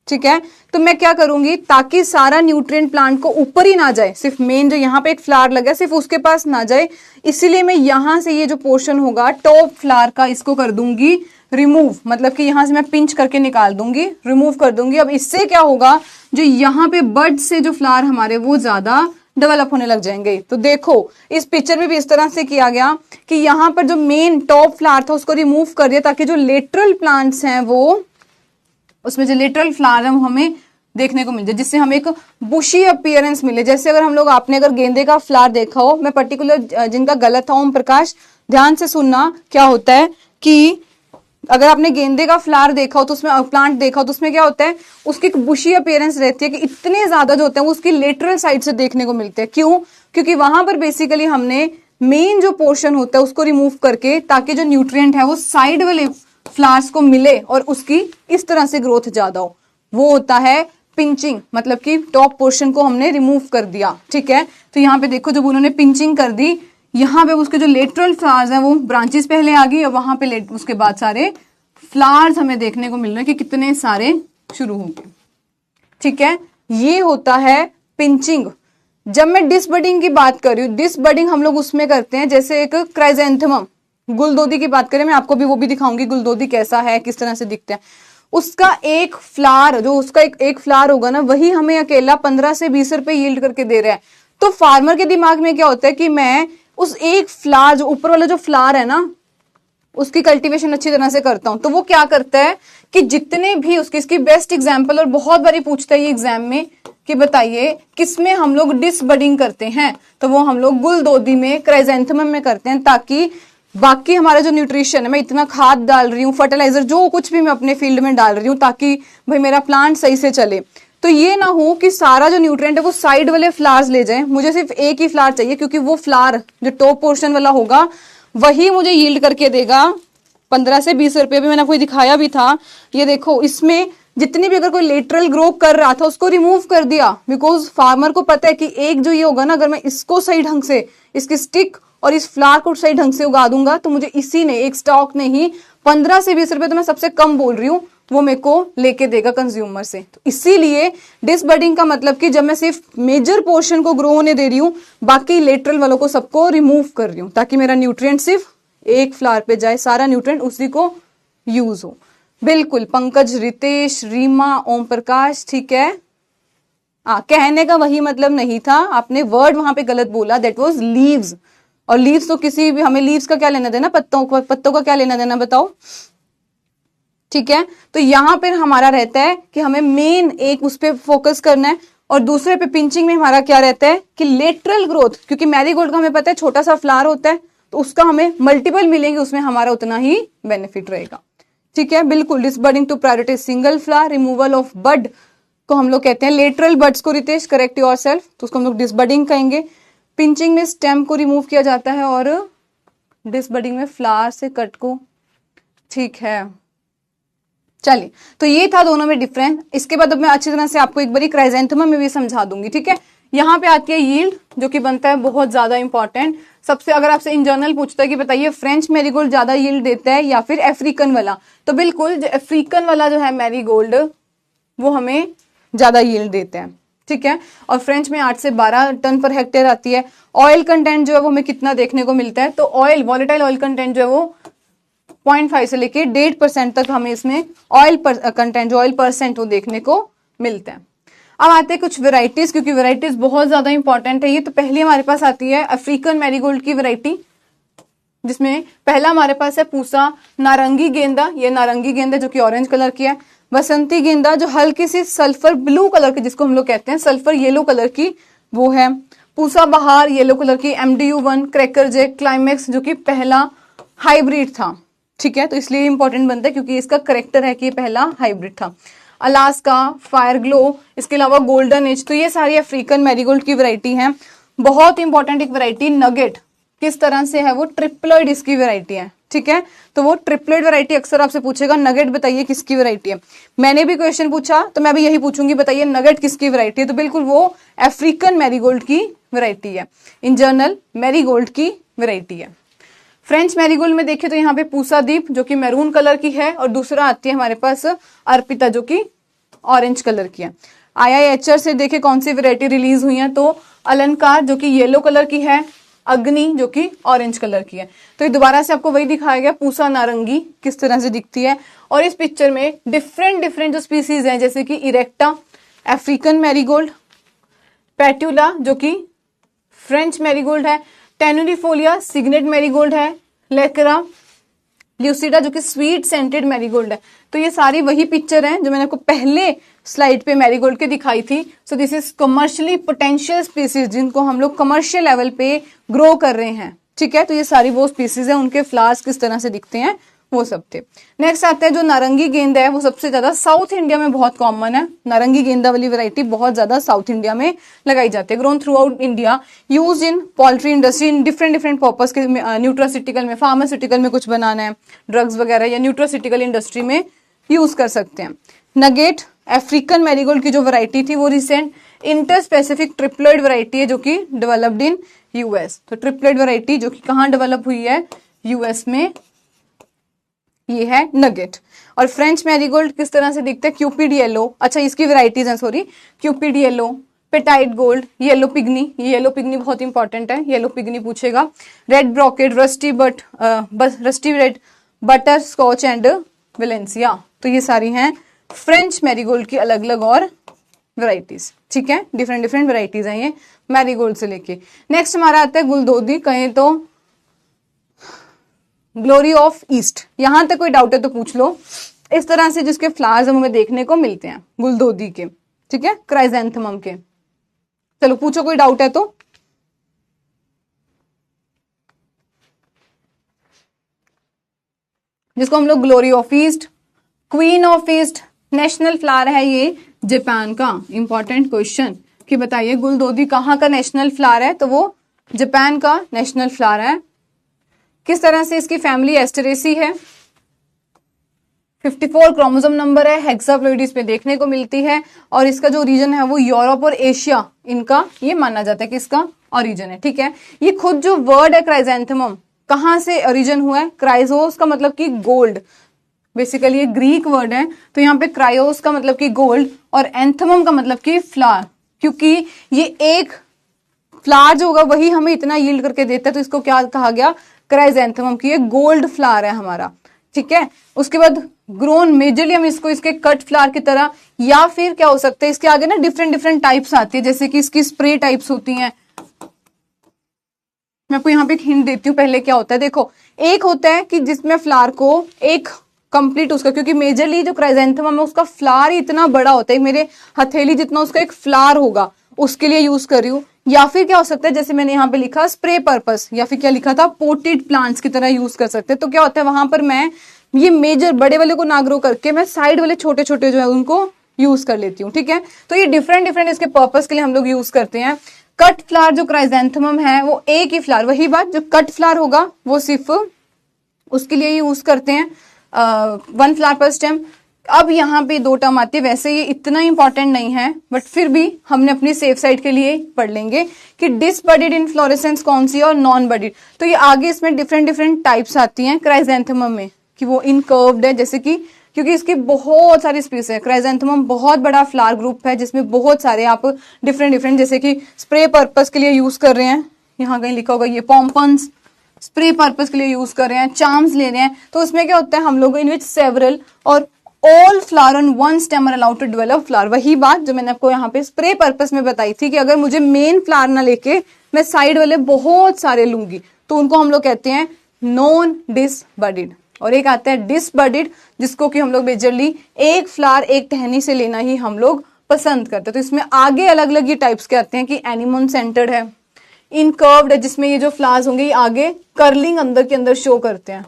ठीक है, तो मैं क्या करूंगी, ताकि सारा न्यूट्रिएंट प्लांट को ऊपर ही ना जाए, सिर्फ मेन जो यहाँ पे एक फ्लावर लगा सिर्फ उसके पास ना जाए, इसीलिए मैं यहां से ये जो पोर्शन होगा टॉप फ्लावर का, इसको कर दूंगी रिमूव, मतलब कि यहां से मैं पिंच करके निकाल दूंगी, रिमूव कर दूंगी। अब इससे क्या होगा, जो यहाँ पे बड से जो फ्लावर हमारे वो ज्यादा डेवलप होने लग जाएंगे। तो देखो इस पिक्चर में भी इस तरह से किया गया कि यहाँ पर जो मेन टॉप फ्लावर था उसको रिमूव कर दिया, ताकि जो लेटरल प्लांट्स हैं वो, उसमें जो लेटरल फ्लावर है वो हमें देखने को मिल जाए, जिससे हमें एक बुशी अपीयरेंस मिले। जैसे अगर हम लोग, आपने अगर गेंदे का फ्लावर देखा हो, मैं पर्टिकुलर जिनका गलत था ओम प्रकाश ध्यान से सुनना, क्या होता है कि अगर आपने गेंदे का फ्लावर देखा हो तो उसमें, प्लांट देखा हो तो उसमें क्या होता है, उसकी एक बुशी अपीयरेंस रहती है कि इतने ज्यादा जो होते हैं वो उसकी लेटरल साइड से देखने को मिलते हैं। क्यों? क्योंकि वहां पर बेसिकली हमने मेन जो पोर्शन होता है उसको रिमूव करके, ताकि जो न्यूट्रिएंट है वो साइड वाले फ्लावर्स को मिले और उसकी इस तरह से ग्रोथ ज्यादा हो, वो होता है पिंचिंग, मतलब कि टॉप पोर्शन को हमने रिमूव कर दिया। ठीक है, तो यहाँ पे देखो जब उन्होंने पिंचिंग कर दी, यहाँ पे उसके जो लेटरल फ्लावर्स हैं वो ब्रांचेस पहले आ गई और वहां पे उसके बाद सारे फ्लावर्स हमें देखने को मिल रहे हैं कि कितने सारे शुरू होंगे। ठीक है, ये होता है पिंचिंग। जब मैं डिसबडिंग की बात कर रही हूँ, डिसबडिंग हम लोग उसमें करते हैं, जैसे एक क्राइजेंथेमम, गुलदोदी की बात करें, मैं आपको भी वो भी दिखाऊंगी गुलदोदी कैसा है, किस तरह से दिखते हैं। उसका एक फ्लावर, जो उसका एक फ्लावर होगा ना, वही हमें अकेला 15 से 20 रुपए यील्ड करके दे रहा है। तो फार्मर के दिमाग में क्या होता है कि मैं उस एक फ्लावर, जो ऊपर वाला जो फ्लावर है ना, उसकी कल्टीवेशन अच्छी तरह से करता हूं। तो वो क्या करता है कि जितने भी उसकी, इसकी बेस्ट एग्जांपल, और बहुत बारी पूछता है ये एग्जाम में कि बताइए किसमें हम लोग डिसबडिंग करते हैं, तो वो हम लोग गुलदोदी में, क्राइजेंथेमम में करते हैं, ताकि बाकी हमारा जो न्यूट्रिशन है, मैं इतना खाद डाल रही हूँ, फर्टिलाइजर जो कुछ भी मैं अपने फील्ड में डाल रही हूँ, ताकि भाई मेरा प्लांट सही से चले, तो ये ना हो कि सारा जो न्यूट्रिएंट है वो साइड वाले फ्लावर्स ले जाए, मुझे सिर्फ एक ही फ्लावर चाहिए, क्योंकि वो फ्लावर जो टॉप पोर्शन वाला होगा वही मुझे यील्ड करके देगा 15 से 20 रुपए। भी मैंने आपको दिखाया भी था, ये देखो इसमें जितनी भी अगर कोई लेटरल ग्रो कर रहा था उसको रिमूव कर दिया, बिकॉज फार्मर को पता है कि एक जो ये होगा ना, अगर मैं इसको सही ढंग से, इसकी स्टिक और इस फ्लावर को सही ढंग से उगा दूंगा तो मुझे इसी ने, एक स्टॉक ने ही 15 से 20 रुपए, तो मैं सबसे कम बोल रही हूँ, वो मेरे को लेके देगा कंज्यूमर से। तो इसीलिए डिसबडिंग का मतलब कि जब मैं सिर्फ मेजर पोर्शन को ग्रो होने दे रही हूँ, बाकी लेटरल वालों को सबको रिमूव कर रही हूँ, ताकि मेरा न्यूट्रिएंट सिर्फ एक फ्लावर पे जाए, सारा न्यूट्रिएंट उसी को यूज हो। बिल्कुल पंकज, रितेश, रीमा, ओम प्रकाश, ठीक है। कहने का वही मतलब नहीं था, आपने वर्ड वहां पे गलत बोला, दैट वाज लीव्स। और लीव्स तो किसी भी, हमें लीव्स का क्या लेना देना, पत्तों का क्या लेना देना बताओ, ठीक है। तो यहां पर हमारा रहता है कि हमें मेन एक उस पर फोकस करना है, और दूसरे पे पिंचिंग में हमारा क्या रहता है कि लेटरल ग्रोथ, क्योंकि मैरीगोल्ड का हमें पता है छोटा सा फ्लावर होता है, तो उसका हमें मल्टीपल मिलेंगे, उसमें हमारा उतना ही बेनिफिट रहेगा, ठीक है। बिल्कुल, disbudding to prioritise single flower, removal of bud को हम लोग कहते हैं लेटरल बड्स को, रितेश करेक्ट योरसेल्फ, तो उसको हम लोग डिसबडिंग कहेंगे। पिंचिंग में स्टेम को रिमूव किया जाता है, और डिसबडिंग में फ्लावर से कट को, ठीक है। चलिए, तो ये था दोनों में डिफरेंस। इसके बाद अब मैं अच्छी तरह से आपको एक बारी क्राइजेंथेमम में भी समझा दूंगी, ठीक है। यहाँ पे आती है यील्ड, जो कि बनता है बहुत ज्यादा इंपॉर्टेंट। सबसे अगर आपसे इन जनरल पूछता है कि बताइए फ्रेंच मैरीगोल्ड ज्यादा यील्ड देता है या फिर अफ्रीकन वाला, तो बिल्कुल जो अफ्रीकन वाला जो है मैरीगोल्ड वो हमें ज्यादा यील्ड देता है, ठीक है। और फ्रेंच में 8 से 12 टन पर हेक्टेयर आती है। ऑयल कंटेंट जो है वो हमें कितना देखने को मिलता है, तो ऑयल, वॉलेटाइल ऑयल कंटेंट जो है वो 0.5 से लेके 1.5% तक हमें इसमें ऑयल कंटेंट, जो ऑयल परसेंट, वो देखने को मिलता है। अब आते हैं कुछ वेराइटीज, क्योंकि वेराइटीज बहुत ज्यादा इंपॉर्टेंट है ये। तो पहली हमारे पास आती है अफ्रीकन मैरीगोल्ड की वेराइटी, जिसमें पहला हमारे पास है पूसा नारंगी गेंदा, ये नारंगी गेंदा जो कि ऑरेंज कलर की है। बसंती गेंदा जो हल्की सी सल्फर ब्लू कलर की, जिसको हम लोग कहते हैं सल्फर येलो कलर की, वो है। पूसा बहार येलो कलर की। MDU1, क्रैकर जैक, क्लाइमेक्स जो कि पहला हाइब्रिड था, ठीक है, तो इसलिए इंपॉर्टेंट बनता है क्योंकि इसका करेक्टर है कि ये पहला हाइब्रिड था। अलास्का, फायर ग्लो, इसके अलावा गोल्डन एज, तो ये सारी अफ्रीकन मैरीगोल्ड की वैरायटी हैं। बहुत इंपॉर्टेंट एक वैरायटी नगेट, किस तरह से है वो, ट्रिप्लॉइड इसकी वैरायटी है, ठीक है। तो वो ट्रिप्लॉइड वैरायटी अक्सर आपसे पूछेगा, नगेट बताइए किसकी वैरायटी है। मैंने भी क्वेश्चन पूछा तो मैं भी यही पूछूंगी, बताइए नगेट किसकी वैरायटी है, तो बिल्कुल वो अफ्रीकन मैरीगोल्ड की वैरायटी है, इन जनरल मैरीगोल्ड की वैरायटी है। फ्रेंच मैरीगोल्ड में देखें तो यहाँ पे पूसा दीप जो कि मैरून कलर की है, और दूसरा आती है हमारे पास अर्पिता जो कि ऑरेंज कलर की है। IIHR से देखें कौन सी वैरायटी रिलीज हुई है, तो अलंकार जो कि येलो कलर की है, अग्नि जो कि ऑरेंज कलर की है। तो ये दोबारा से आपको वही दिखाया गया, पूसा नारंगी किस तरह से दिखती है। और इस पिक्चर में डिफरेंट जो स्पीसीज हैं, जैसे कि इरेक्टा अफ्रीकन मैरीगोल्ड, पेट्यूला जो कि फ्रेंच मैरीगोल्ड है, टेनुलिफोलिया सिग्नेट मैरीगोल्ड है, लेकरा ल्यूसिडा जो कि स्वीट सेंटेड मैरीगोल्ड है। तो ये सारी वही पिक्चर हैं जो मैंने आपको पहले स्लाइड पे मैरीगोल्ड के दिखाई थी। So this is commercially potential species, जिनको हम लोग कमर्शियल लेवल पे ग्रो कर रहे हैं, ठीक है। तो ये सारी वो स्पीसीज है, उनके फ्लावर्स किस तरह से दिखते हैं वो सब थे। नेक्स्ट आता है जो नारंगी गेंदा है, वो सबसे ज्यादा साउथ इंडिया में बहुत कॉमन है। नारंगी गेंदा वाली वैरायटी बहुत ज्यादा साउथ इंडिया में लगाई जाती है। Grown through out India, use in poultry industry, in different purpose के, न्यूट्रासिटिकल में, फार्मास्यूटिकल में कुछ बनाना है, ड्रग्स वगैरह, या न्यूट्रासिटिकल इंडस्ट्री में यूज कर सकते हैं। नगेट अफ्रीकन मैरीगोल्ड की जो वैरायटी थी वो recent inter specific triploid variety है जो कि डेवलप्ड इन यूएस। तो ट्रिप्लॉइड वैरायटी जो कि कहाँ डेवलप हुई है, यूएस में, ये है नगेट। और फ्रेंच मैरीगोल्ड किस तरह से दिखते हैं, क्यूपिड येलो, अच्छा इसकी वैरायटीज हैं, sorry, Cupid yellow, petite gold, yellow pygmy, ये येलो पिग्नी बहुत इंपॉर्टेंट है, येलो पिग्नी पूछेगा, red brocade, rusty red, butter scotch and Valencia. तो ये सारी हैं फ्रेंच मैरीगोल्ड की अलग अलग और वैरायटीज, ठीक है, डिफरेंट वैरायटीज हैं ये मैरीगोल्ड से लेके। नेक्स्ट हमारा आता है गुलदोदी, कहें तो ग्लोरी ऑफ ईस्ट। यहां तक कोई डाउट है तो पूछ लो। इस तरह से जिसके फ्लावर्स हमें देखने को मिलते हैं गुलदोदी के, ठीक है, क्राइजेंथेमम के। चलो पूछो, कोई डाउट है तो। जिसको हम लोग glory of east, queen of east, national flower है ये जापान का। इंपॉर्टेंट क्वेश्चन कि बताइए गुलदाउदी कहाँ का नेशनल फ्लावर है, तो वो जापान का नेशनल फ्लावर है। किस तरह से इसकी फैमिली एस्टेरेसी है, 54 क्रोमोसोम नंबर है, हेक्साप्लॉइडीज में देखने को मिलती है और इसका जो ओरिजिन है वो यूरोप और एशिया, इनका ये माना जाता है कि इसका ओरिजिन है। ठीक है, ये खुद जो वर्ड है क्राइजेंथेमम कहाँ से ओरिजिन हुआ है, क्राइजोस का मतलब कि गोल्ड, बेसिकली ये ग्रीक वर्ड है, तो यहाँ पे क्रायोस का मतलब कि गोल्ड और एंथमम का मतलब कि फ्लावर, क्योंकि ये एक फ्लावर जो होगा वही हमें इतना यील्ड करके देता है, तो इसको क्या कहा गया, क्राइजेंथेमम की ये गोल्ड फ्लावर है हमारा। ठीक है, उसके बाद ग्रोन मेजरली हम इसको इसके कट फ्लावर की तरह, या फिर क्या हो सकता है इसके आगे ना डिफरेंट डिफरेंट टाइप्स आती है, जैसे कि इसकी स्प्रे टाइप्स होती हैं। मैं आपको यहाँ पे एक हिंट देती हूँ पहले क्या होता है। देखो, एक होता है कि जिसमें फ्लावर को एक कंप्लीट उसका, क्योंकि मेजरली जो क्राइजेंथेमम है उसका फ्लावर इतना बड़ा होता है, मेरे हथेली जितना उसका एक फ्लावर होगा, उसके लिए यूज कर रही हूँ। या फिर क्या हो सकता है, जैसे मैंने यहाँ पे लिखा स्प्रे पर्पस, या फिर क्या लिखा था, पोटेड प्लांट्स की तरह यूज कर सकते हैं। तो क्या होता है वहां पर मैं ये मेजर बड़े वाले को ना ग्रो करके मैं साइड वाले छोटे छोटे जो है उनको यूज कर लेती हूँ। ठीक है, तो ये डिफरेंट डिफरेंट इसके पर्पस के लिए हम लोग यूज करते हैं। कट फ्लावर जो क्राइजेंथेमम है वो एक ही फ्लावर, वही बात, जो कट फ्लावर होगा वो सिर्फ उसके लिए यूज करते हैं, 1 फ्लावर पर स्टेम। अब यहाँ पे 2 टर्म आती है, वैसे ये इतना इंपॉर्टेंट नहीं है बट फिर भी हमने अपनी सेफ साइड के लिए पढ़ लेंगे कि डिसबडिड इनफ्लोरेसेंस कौन सी है और नॉन बडिड। तो ये आगे इसमें डिफरेंट डिफरेंट टाइप्स आती हैं क्राइजेंथेमम में, कि वो इनकर्व्ड है, जैसे कि क्योंकि इसकी बहुत सारी स्पीसीज है। क्राइजेंथेमम बहुत बड़ा फ्लावर ग्रुप है जिसमें बहुत सारे आप डिफरेंट डिफरेंट, जैसे कि स्प्रे पर्पस के लिए यूज कर रहे हैं, यहाँ कहीं लिखा होगा ये पॉम्पन्स स्प्रे पर्पस के लिए यूज कर रहे हैं, चार्म्स ले रहे हैं, तो उसमें क्या होता है हम लोग इन विच सेवरल और all flower on one stem are allowed to develop flower. वही बात जो मैंने आपको यहाँ पे स्प्रे पर्पस में बताई थी कि अगर मुझे मेन फ्लावर ना लेके मैं साइड वाले बहुत सारे लूंगी तो उनको हम लोग कहते हैं नॉन डिसबडिड। और एक आता है डिसबडिड, जिसको कि हम लोग मेजरली एक फ्लावर एक टहनी से लेना ही हम लोग पसंद करते हैं। तो इसमें आगे अलग अलग ये टाइप्स के आते हैं कि एनिमोन सेंटर्ड है, इनकर्व्ड है जिसमें ये जो फ्लावर्स होंगे ये आगे कर्लिंग अंदर के अंदर शो करते हैं।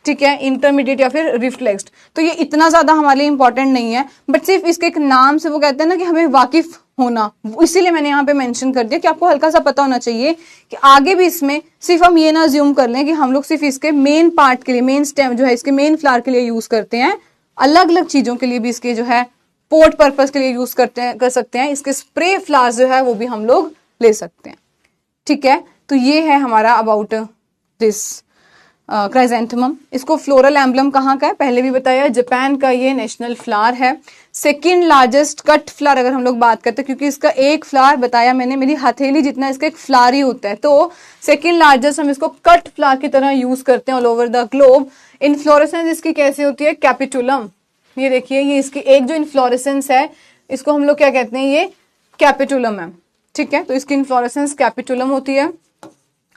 ठीक है, इंटरमीडिएट या फिर रिफ्लेक्स्ड। तो ये इतना ज्यादा हमारे लिए इंपॉर्टेंट नहीं है, बट सिर्फ इसके एक नाम से वो कहते हैं ना कि हमें वाकिफ होना, इसीलिए मैंने यहाँ पे मेंशन कर दिया कि आपको हल्का सा पता होना चाहिए कि आगे भी इसमें सिर्फ हम ये ना अज्यूम कर लें कि हम लोग सिर्फ इसके मेन पार्ट के लिए, मेन स्टेम जो है इसके मेन फ्लावर के लिए यूज करते हैं, अलग अलग चीजों के लिए भी इसके जो है पोट पर्पज के लिए यूज कर सकते हैं। इसके स्प्रे फ्लावर्स जो है वो भी हम लोग ले सकते हैं। ठीक है, तो ये है हमारा अबाउट दिस क्राइजेंथेमम। इसको फ्लोरल एम्बलम कहाँ का है, पहले भी बताया, जापान का ये नेशनल फ्लावर है। सेकेंड लार्जेस्ट कट फ्लावर अगर हम लोग बात करते हैं, क्योंकि इसका एक फ्लावर बताया मैंने मेरी हथेली जितना इसका एक फ्लावर ही होता है, तो सेकेंड लार्जेस्ट हम इसको कट फ्लावर की तरह यूज करते हैं all over the globe. Inflorescence इसकी कैसी होती है, कैपिटुलम। ये देखिए, ये इसकी एक जो इनफ्लोरेसेंस है इसको हम लोग क्या कहते हैं, ये कैपिटुलम है। ठीक है, तो इसकी इनफ्लोरेसेंस कैपिटुलम होती है।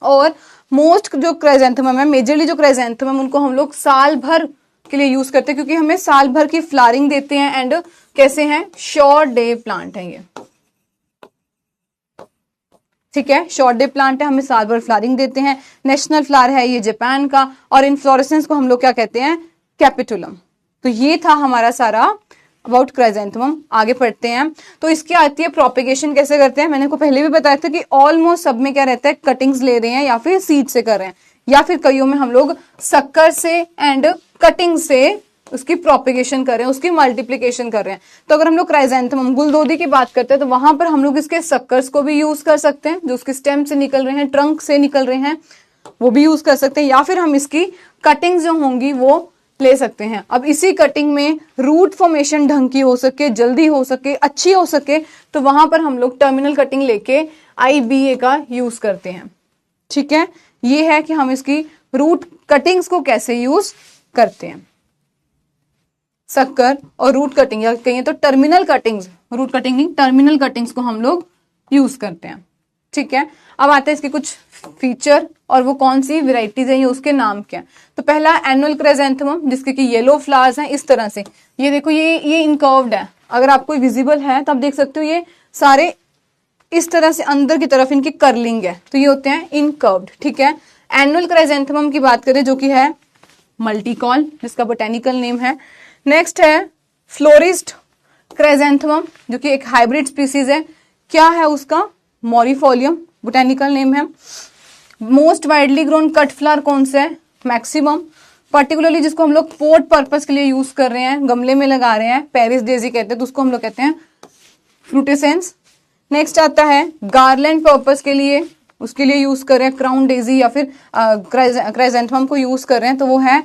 और मोस्ट जो क्राइजेंथेमम है, मेजरली जो क्राइजेंथेमम उनको हम लोग साल भर के लिए यूज करते हैं, क्योंकि हमें साल भर की फ्लावरिंग देते हैं एंड कैसे हैं, शॉर्ट डे प्लांट है ये। ठीक है, शॉर्ट डे प्लांट है, हमें साल भर फ्लावरिंग देते हैं। नेशनल फ्लावर है ये जापान का, और इनफ्लोरेसेंस को हम लोग क्या कहते हैं, कैपिटुलम। तो ये था हमारा सारा अबाउट क्राइजेंथेमम। आगे पढ़ते हैं, तो इसकी आती है प्रोपेगेशन कैसे करते हैं। मैंने आपको पहले भी बताया था कि ऑलमोस्ट सब में क्या रहता है, कटिंग्स ले रहे हैं या फिर सीड से कर रहे हैं, या फिर कईयों में हम लोग सक्कर से एंड कटिंग से उसकी प्रोपेगेशन कर रहे हैं, उसकी मल्टीप्लीकेशन कर रहे हैं। तो अगर हम लोग क्राइजेंथेमम गुलदाउदी की बात करते हैं तो वहां पर हम लोग इसके सक्कर्स को भी यूज कर सकते हैं, जो उसके स्टेम से निकल रहे हैं, ट्रंक से निकल रहे हैं, वो भी यूज कर सकते हैं, या फिर हम इसकी कटिंग्स जो होंगी वो ले सकते हैं। अब इसी कटिंग में रूट फॉर्मेशन ढंग की हो सके, जल्दी हो सके, अच्छी हो सके, तो वहां पर हम लोग टर्मिनल कटिंग लेके IBA का यूज करते हैं। ठीक है, ये है कि हम इसकी रूट कटिंग्स को कैसे यूज करते हैं। सक्कर और रूट कटिंग या कहिए तो टर्मिनल कटिंग्स, रूट कटिंग नहीं, टर्मिनल कटिंग्स को हम लोग यूज करते हैं। ठीक है, अब आते हैं इसके कुछ फीचर और वो कौन सी वेराइटीज है, ये उसके नाम क्या है। तो पहला एनुअल क्राइजेंथेमम, जिसके कि येलो फ्लावर्स हैं इस तरह से। ये देखो, ये इनकर्व्ड है, अगर आपको विजिबल है तो आप देख सकते हो ये सारे इस तरह से अंदर की तरफ इनकी कर्लिंग है, तो ये होते हैं इनकर्व्ड। ठीक है, एनुअल क्राइजेंथेमम की बात करें जो कि है मल्टीकॉल, जिसका बोटेनिकल नेम है। नेक्स्ट है फ्लोरिस्ट क्राइजेंथेमम जो कि एक हाइब्रिड स्पीसीज है, क्या है उसका? मोरिफोलियम बोटेनिकल नेम है। Most widely grown cut flower कौन सा है? मैक्सिमम। पर्टिकुलरली जिसको हम लोग पोर्ट पर्पस के लिए यूज कर रहे हैं, गमले में लगा रहे हैं, पेरिस डेजी कहते हैं, तो उसको हम लोग कहते हैं फ्रूटेसेंस। नेक्स्ट आता है गार्लैंड पर्पस के लिए, उसके लिए यूज कर रहे हैं क्राउन डेजी या फिर क्राइजेंथेमम को यूज कर रहे हैं, तो वो है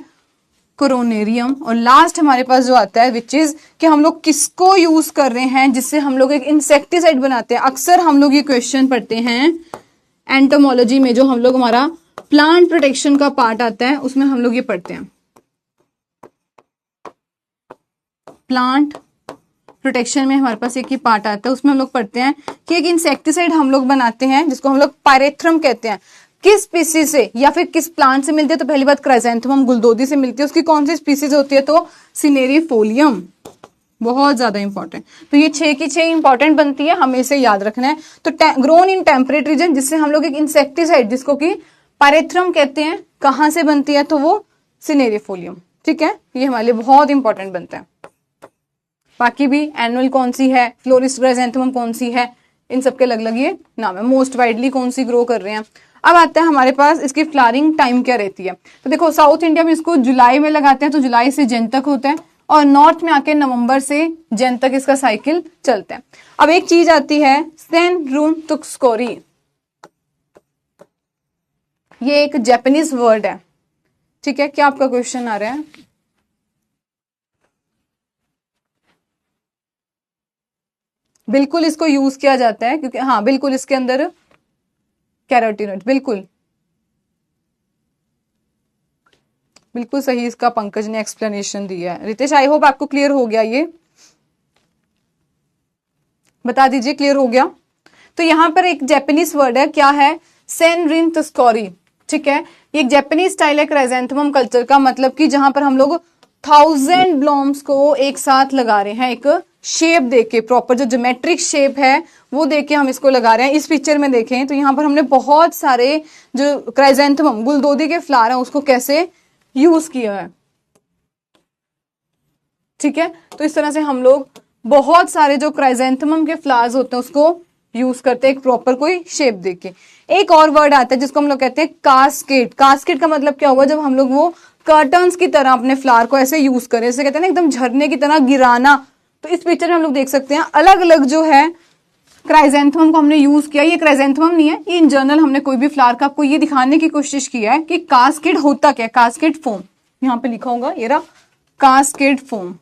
कोरोनेरियम। और लास्ट हमारे पास जो आता है विच इज कि हम लोग किसको यूज कर रहे हैं जिससे हम लोग एक इंसेक्टिसाइड बनाते हैं। अक्सर हम लोग ये क्वेश्चन पढ़ते हैं एंटोमोलॉजी में, जो हम लोग हमारा प्लांट प्रोटेक्शन का पार्ट आता है उसमें हम लोग ये पढ़ते हैं। प्लांट प्रोटेक्शन में हमारे पास एक ही पार्ट आता है, उसमें हम लोग पढ़ते हैं कि एक इंसेक्टिसाइड हम लोग बनाते हैं जिसको हम लोग पायरेथ्रम कहते हैं। किस स्पीसीज से या फिर किस प्लांट से मिलती है? तो पहली बात क्राइजेंथेमम गुलदोदी से मिलती है। उसकी कौन सी स्पीसीज होती है? तो सिनेरिफोलियम। बहुत ज्यादा इंपॉर्टेंट। तो ये 6 की 6 इंपॉर्टेंट बनती है, हमें इसे याद रखना है। तो ग्रोन इन टेम्परेट रीजन, जिससे हम लोग एक इंसेक्टिसाइड जिसको कि पायरेथ्रम कहते हैं, कहां से बनती है? तो वो सिनेरिफोलियम। ठीक है, ये हमारे लिए बहुत इंपॉर्टेंट बनता है। बाकी भी एनुअल कौन सी है, फ्लोरिस्ट क्राइजेंथेमम कौन सी है, इन सबके अलग अलग ये नाम है। मोस्ट वाइडली कौन सी ग्रो कर रहे हैं। अब आता है हमारे पास इसकी फ्लावरिंग टाइम क्या रहती है। तो देखो साउथ इंडिया में इसको जुलाई में लगाते हैं, तो जुलाई से जन तक होता है, और नॉर्थ में आके नवंबर से जन तक इसका साइकिल चलता है। अब एक चीज आती है सेनरुनतुक्स्कोरी, ये एक जापानीज वर्ड है। ठीक है, क्या आपका क्वेश्चन आ रहा है? बिल्कुल इसको यूज किया जाता है क्योंकि हाँ बिल्कुल इसके अंदर कैरोटीनॉइड, बिल्कुल बिल्कुल सही इसका पंकज ने एक्सप्लेनेशन दिया है। रितेश आई होप आपको क्लियर हो गया, ये बता दीजिए क्लियर हो गया। तो यहां पर एक जापानीज वर्ड है, क्या है? सेनरुनतुक्स्कोरी। ठीक है, ये एक जापानीज स्टाइल है क्राइजेंथेमम कल्चर का, मतलब कि जहां पर हम लोग 1000 ब्लॉम्स को एक साथ लगा रहे हैं, एक शेप देके, प्रॉपर जो ज्योमेट्रिक शेप है वो देके हम इसको लगा रहे हैं। इस पिक्चर में देखें तो यहाँ पर हमने बहुत सारे जो क्राइजेंथेमम गुलदोदी के फ्लावर हैं उसको कैसे यूज किया है। ठीक है, तो इस तरह से हम लोग बहुत सारे जो क्राइजेंथेमम के फ्लावर्स होते हैं उसको यूज करते हैं एक प्रॉपर कोई शेप देके। एक और वर्ड आता है जिसको हम लोग कहते हैं कास्केड। कास्केड का मतलब क्या होगा? जब हम लोग वो कर्टन्स की तरह अपने फ्लावर को ऐसे यूज करें, जैसे कहते हैं ना एकदम झरने की तरह गिराना। तो इस पिक्चर में हम लोग देख सकते हैं अलग अलग जो है क्राइजेंथेमम को हमने यूज किया। ये क्राइजेंथेमम नहीं है, ये इन जनरल हमने कोई भी फ्लावर का आपको ये दिखाने की कोशिश की है कि कास्केड होता क्या है। कास्केड फॉर्म यहाँ पे लिखा होगा, ये रहा कास्केड फॉर्म।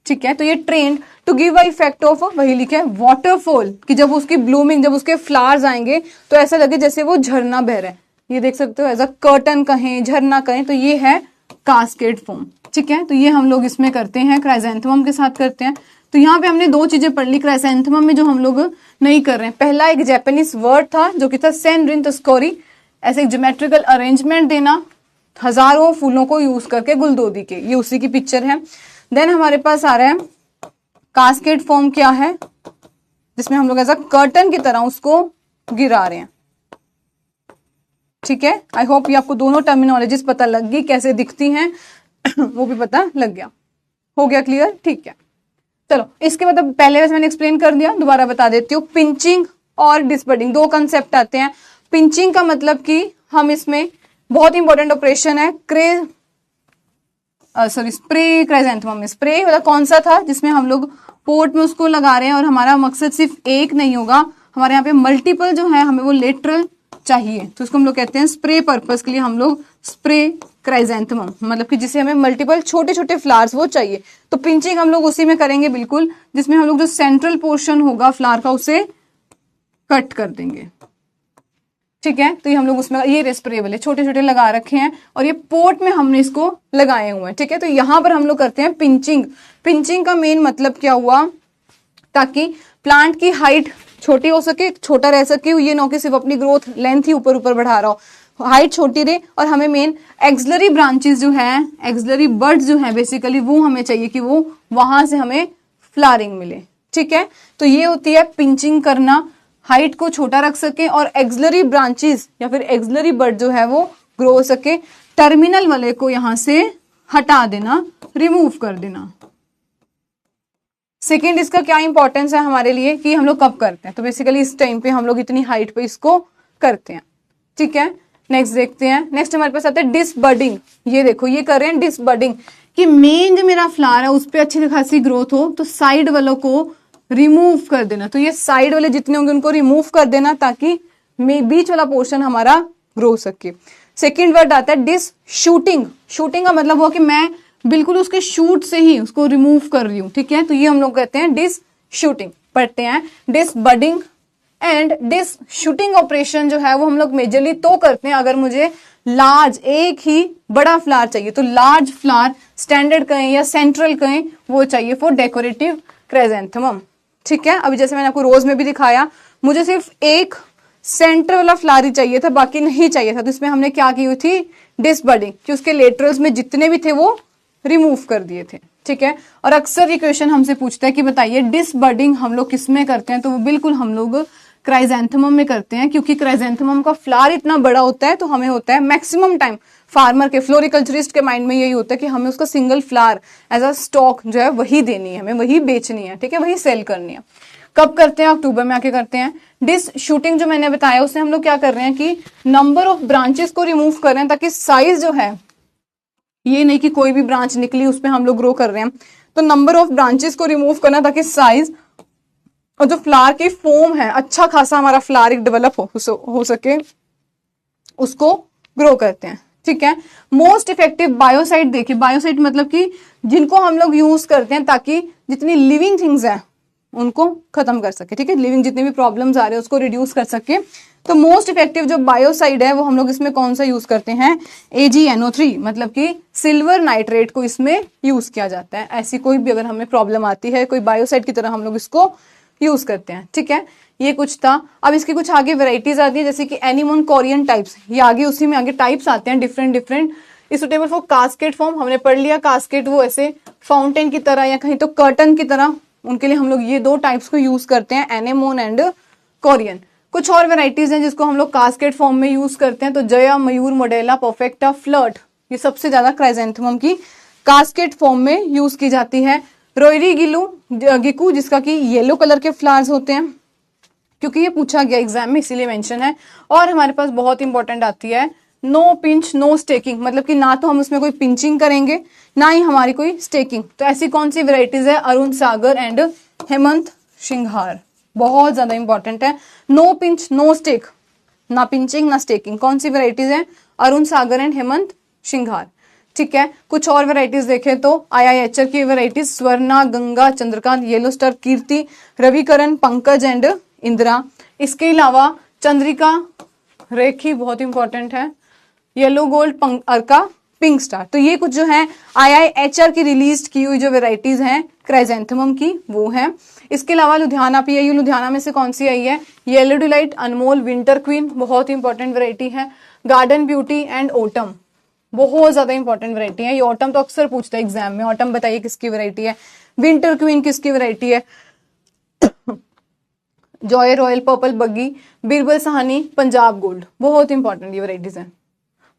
ठीक है, तो ये trend to give a effect of, वही लिखा है वाटरफॉल, कि जब उसकी ब्लूमिंग, जब उसके फ्लावर्स आएंगे तो ऐसा लगे जैसे वो झरना बह रहा है। ये देख सकते हो, एज अ कर्टन कहें, झरना कहें, तो ये है कास्केड फॉर्म। ठीक है, तो ये हम लोग इसमें करते हैं, क्राइजेंथेमम के साथ करते हैं। तो यहाँ पे हमने 2 चीजें पढ़ ली क्राइजेंथेमम में जो हम लोग नहीं कर रहे हैं। पहला एक जापानीज वर्ड था जो कि था सेनरुनतुक्स्कोरी, ऐसे एक ज्योमेट्रिकल अरेंजमेंट देना हजारों फूलों को यूज करके गुलदोदी के, ये उसी की पिक्चर है। देन हमारे पास आ रहा है कास्केड फॉर्म, क्या है? जिसमें हम लोग ऐसा कर्टन की तरह उसको गिरा रहे हैं। ठीक है, आई होप ये आपको दोनों टर्मिनोलॉजीज पता लग गई, कैसे दिखती हैं वो भी पता लग गया। हो गया क्लियर? ठीक है, चलो इसके मतलब पहले वैसे मैंने एक्सप्लेन कर दिया, दोबारा बता देती हूँ। पिंचिंग और डिसबडिंग 2 कंसेप्ट आते हैं। पिंचिंग का मतलब कि हम इसमें बहुत इंपॉर्टेंट ऑपरेशन है स्प्रे क्राइजेंथेमम में। स्प्रे मतलब कौन सा था? जिसमें हम लोग पोर्ट में उसको लगा रहे हैं और हमारा मकसद सिर्फ एक नहीं होगा, हमारे यहाँ पे मल्टीपल जो है हमें वो लेटरल चाहिए, तो इसको हम लोग कहते हैं स्प्रे पर्पस के लिए हम लोग स्प्रे क्राइजेंथेमम, मतलब कि जिसे हमें मल्टीपल छोटे छोटे फ्लावर्स वो चाहिए। तो पिंचिंग हम लोग उसी में करेंगे बिल्कुल, जिसमें हम लोग जो सेंट्रल पोर्शन होगा फ्लावर का उसे कट कर देंगे। ठीक है, तो ये हम लोग उसमें ये स्प्रे वाले छोटे छोटे लगा रखे हैं और ये पोर्ट में हमने इसको लगाए हुए हैं। ठीक है, तो यहां पर हम लोग करते हैं पिंचिंग। पिंचिंग का मेन मतलब क्या हुआ? ताकि प्लांट की हाइट छोटी हो सके, छोटा रह सके, ये ना कि सिर्फ अपनी ग्रोथ लेंथ ही ऊपर ऊपर बढ़ा रहा हो, हाइट छोटी रहे। और हमें मेन एक्सिलरी ब्रांचेस जो है, एक्सिलरी बर्ड्स जो है बेसिकली, वो हमें चाहिए कि वो वहां से हमें फ्लावरिंग मिले। ठीक है, तो ये होती है पिंचिंग करना, हाइट को छोटा रख सके और एक्सिलरी ब्रांचेस या फिर एक्सिलरी बर्ड जो है वो ग्रो हो सके। टर्मिनल वाले को यहां से हटा देना, रिमूव कर देना। सेकेंड इसका क्या इंपॉर्टेंस है हमारे लिए कि हम लोग कब करते हैं, तो बेसिकली इस टाइम पे हम लोग इतनी हाइट पे इसको करते हैं, ठीक है। नेक्स्ट देखते हैं, नेक्स्ट हमारे पास आता है डिसबडिंग। ये देखो ये कर रहे हैं डिसबडिंग कि मेन जो मेरा फ्लावर है उस पर अच्छी खासी ग्रोथ हो, तो साइड वालों को रिमूव कर देना, तो ये साइड वाले जितने होंगे उनको रिमूव कर देना ताकि बीच वाला पोर्शन हमारा ग्रो हो सके। सेकेंड वर्ड आता है डिस शूटिंग। शूटिंग का मतलब हुआ कि मैं बिल्कुल उसके शूट से ही उसको रिमूव कर रही हूँ, ठीक है, तो ये हम लोग कहते हैं डिस शूटिंग। पढ़ते हैं disbudding and deshooting operation जो है वो हम लोग मेजरली तो करते हैं अगर मुझे लार्ज एक ही बड़ा फ्लावर चाहिए, तो लार्ज फ्लावर स्टैंडर्ड कहें या सेंट्रल कहें वो चाहिए फॉर डेकोरेटिव क्राइजेंथेमम, ठीक है। अभी जैसे मैंने आपको रोज में भी दिखाया, मुझे सिर्फ एक सेंटर वाला फ्लावर ही चाहिए था, बाकी नहीं चाहिए था, तो इसमें हमने क्या की हुई थी डिसबडिंग, कि उसके लेटरल्स में जितने भी थे वो रिमूव कर दिए थे, ठीक है। और अक्सर ये क्वेश्चन हमसे पूछता है कि बताइए डिसबडिंग हम लोग किस में करते हैं, तो वो बिल्कुल हम लोग क्राइजेंथेमम में करते हैं, क्योंकि क्राइजेंथेमम का फ्लावर इतना बड़ा होता है, तो हमें होता है मैक्सिमम टाइम फार्मर के फ्लोरिकल्चरिस्ट के माइंड में यही होता है कि हमें उसका single flower as a stock जो है वही देनी है, हमें वही बेचनी है, ठीक है, वही सेल करनी है। कब करते हैं, अक्टूबर में आके करते हैं। डिस शूटिंग जो मैंने बताया उससे हम लोग क्या कर रहे हैं कि नंबर ऑफ ब्रांचेस को रिमूव कर रहे हैं ताकि साइज जो है, ये नहीं कि कोई भी ब्रांच निकली उस पर हम लोग ग्रो कर रहे हैं, तो नंबर ऑफ ब्रांचेस को रिमूव करना ताकि साइज और जो फ्लावर की फॉर्म है अच्छा खासा हमारा फ्लावर एक डेवलप हो सके, उसको ग्रो करते हैं, ठीक है। मोस्ट इफेक्टिव बायोसाइड देखिए, बायोसाइड मतलब कि जिनको हम लोग यूज करते हैं ताकि जितनी लिविंग थिंग्स है उनको खत्म कर सके, ठीक है, लिविंग जितने भी प्रॉब्लम्स आ रहे हैं उसको रिड्यूस कर सके। तो मोस्ट इफेक्टिव जो बायोसाइड है वो हम लोग इसमें कौन सा यूज करते हैं, AgNO3, मतलब कि सिल्वर नाइट्रेट को इसमें यूज किया जाता है। ऐसी कोई भी अगर हमें प्रॉब्लम आती है कोई बायोसाइड की तरह हम लोग इसको यूज करते हैं, ठीक है। ये कुछ था। अब इसकी कुछ आगे वेराइटीज आती है जैसे कि एनीमोन कोरियन टाइप्स, ये आगे उसी में आगे टाइप्स आते हैं different different. Suitable for casket form हमने पढ़ लिया, कास्केट वो ऐसे फाउंटेन की तरह या कहीं तो कर्टन की तरह, उनके लिए हम लोग ये दो टाइप्स को यूज करते हैं, एनेमोन एंड कोरियन। कुछ और वेराइटीज हैं जिसको हम लोग कास्केट फॉर्म में यूज करते हैं, तो जया, मयूर, मोडेला, परफेक्टा, फ्लर्ट, ये सबसे ज्यादा क्राइजेंथेमम की कास्केट फॉर्म में यूज की जाती है। रोयरी गिकू जिसका कि येलो कलर के फ्लावर्स होते हैं, क्योंकि ये पूछा गया एग्जाम में इसीलिए मेंशन है। और हमारे पास बहुत इंपॉर्टेंट आती है नो पिंच नो स्टेकिंग, मतलब कि ना तो हम उसमें कोई पिंचिंग करेंगे ना ही हमारी कोई स्टेकिंग। तो ऐसी कौन सी वेराइटीज है, अरुण सागर एंड हेमंत सिंघार, बहुत ज्यादा इंपॉर्टेंट है। नो पिंच नो स्टेक, ना पिंचिंग ना स्टेकिंग, कौन सी वेराइटीज है, अरुण सागर एंड हेमंत सिंघार, ठीक है। कुछ और वेराइटीज देखें तो IIHR की varieties Swarna, Ganga, Chandrakant, yellow star, Kirti, Ravikaran, Pankaj and Indira. इसके अलावा चंद्रिका, रेखी बहुत इंपॉर्टेंट है, येलो गोल्ड, अर्का, पिंक स्टार। तो ये कुछ जो है IIHR की रिलीज की हुई जो वेराइटीज हैं क्राइजेंथेमम की वो है। इसके अलावा लुधियाना PIU, लुधियाना में से कौन सी आई है, येलो डिलाइट, अनमोल, विंटर क्वीन, बहुत इंपॉर्टेंट वेराइटी है। गार्डन ब्यूटी एंड ओटम, बहुत ज्यादा इंपॉर्टेंट वेराइटी है। ये ऑटम तो अक्सर पूछता है एग्जाम में, ऑटम बताइए किसकी वेराइटी है, विंटर क्वीन किसकी वेराइटी है, जॉय रॉयल, पर्पल बग्गी, बीरबल सहानी, पंजाब गोल्ड, बहुत इंपॉर्टेंट ये वेराइटीज हैं।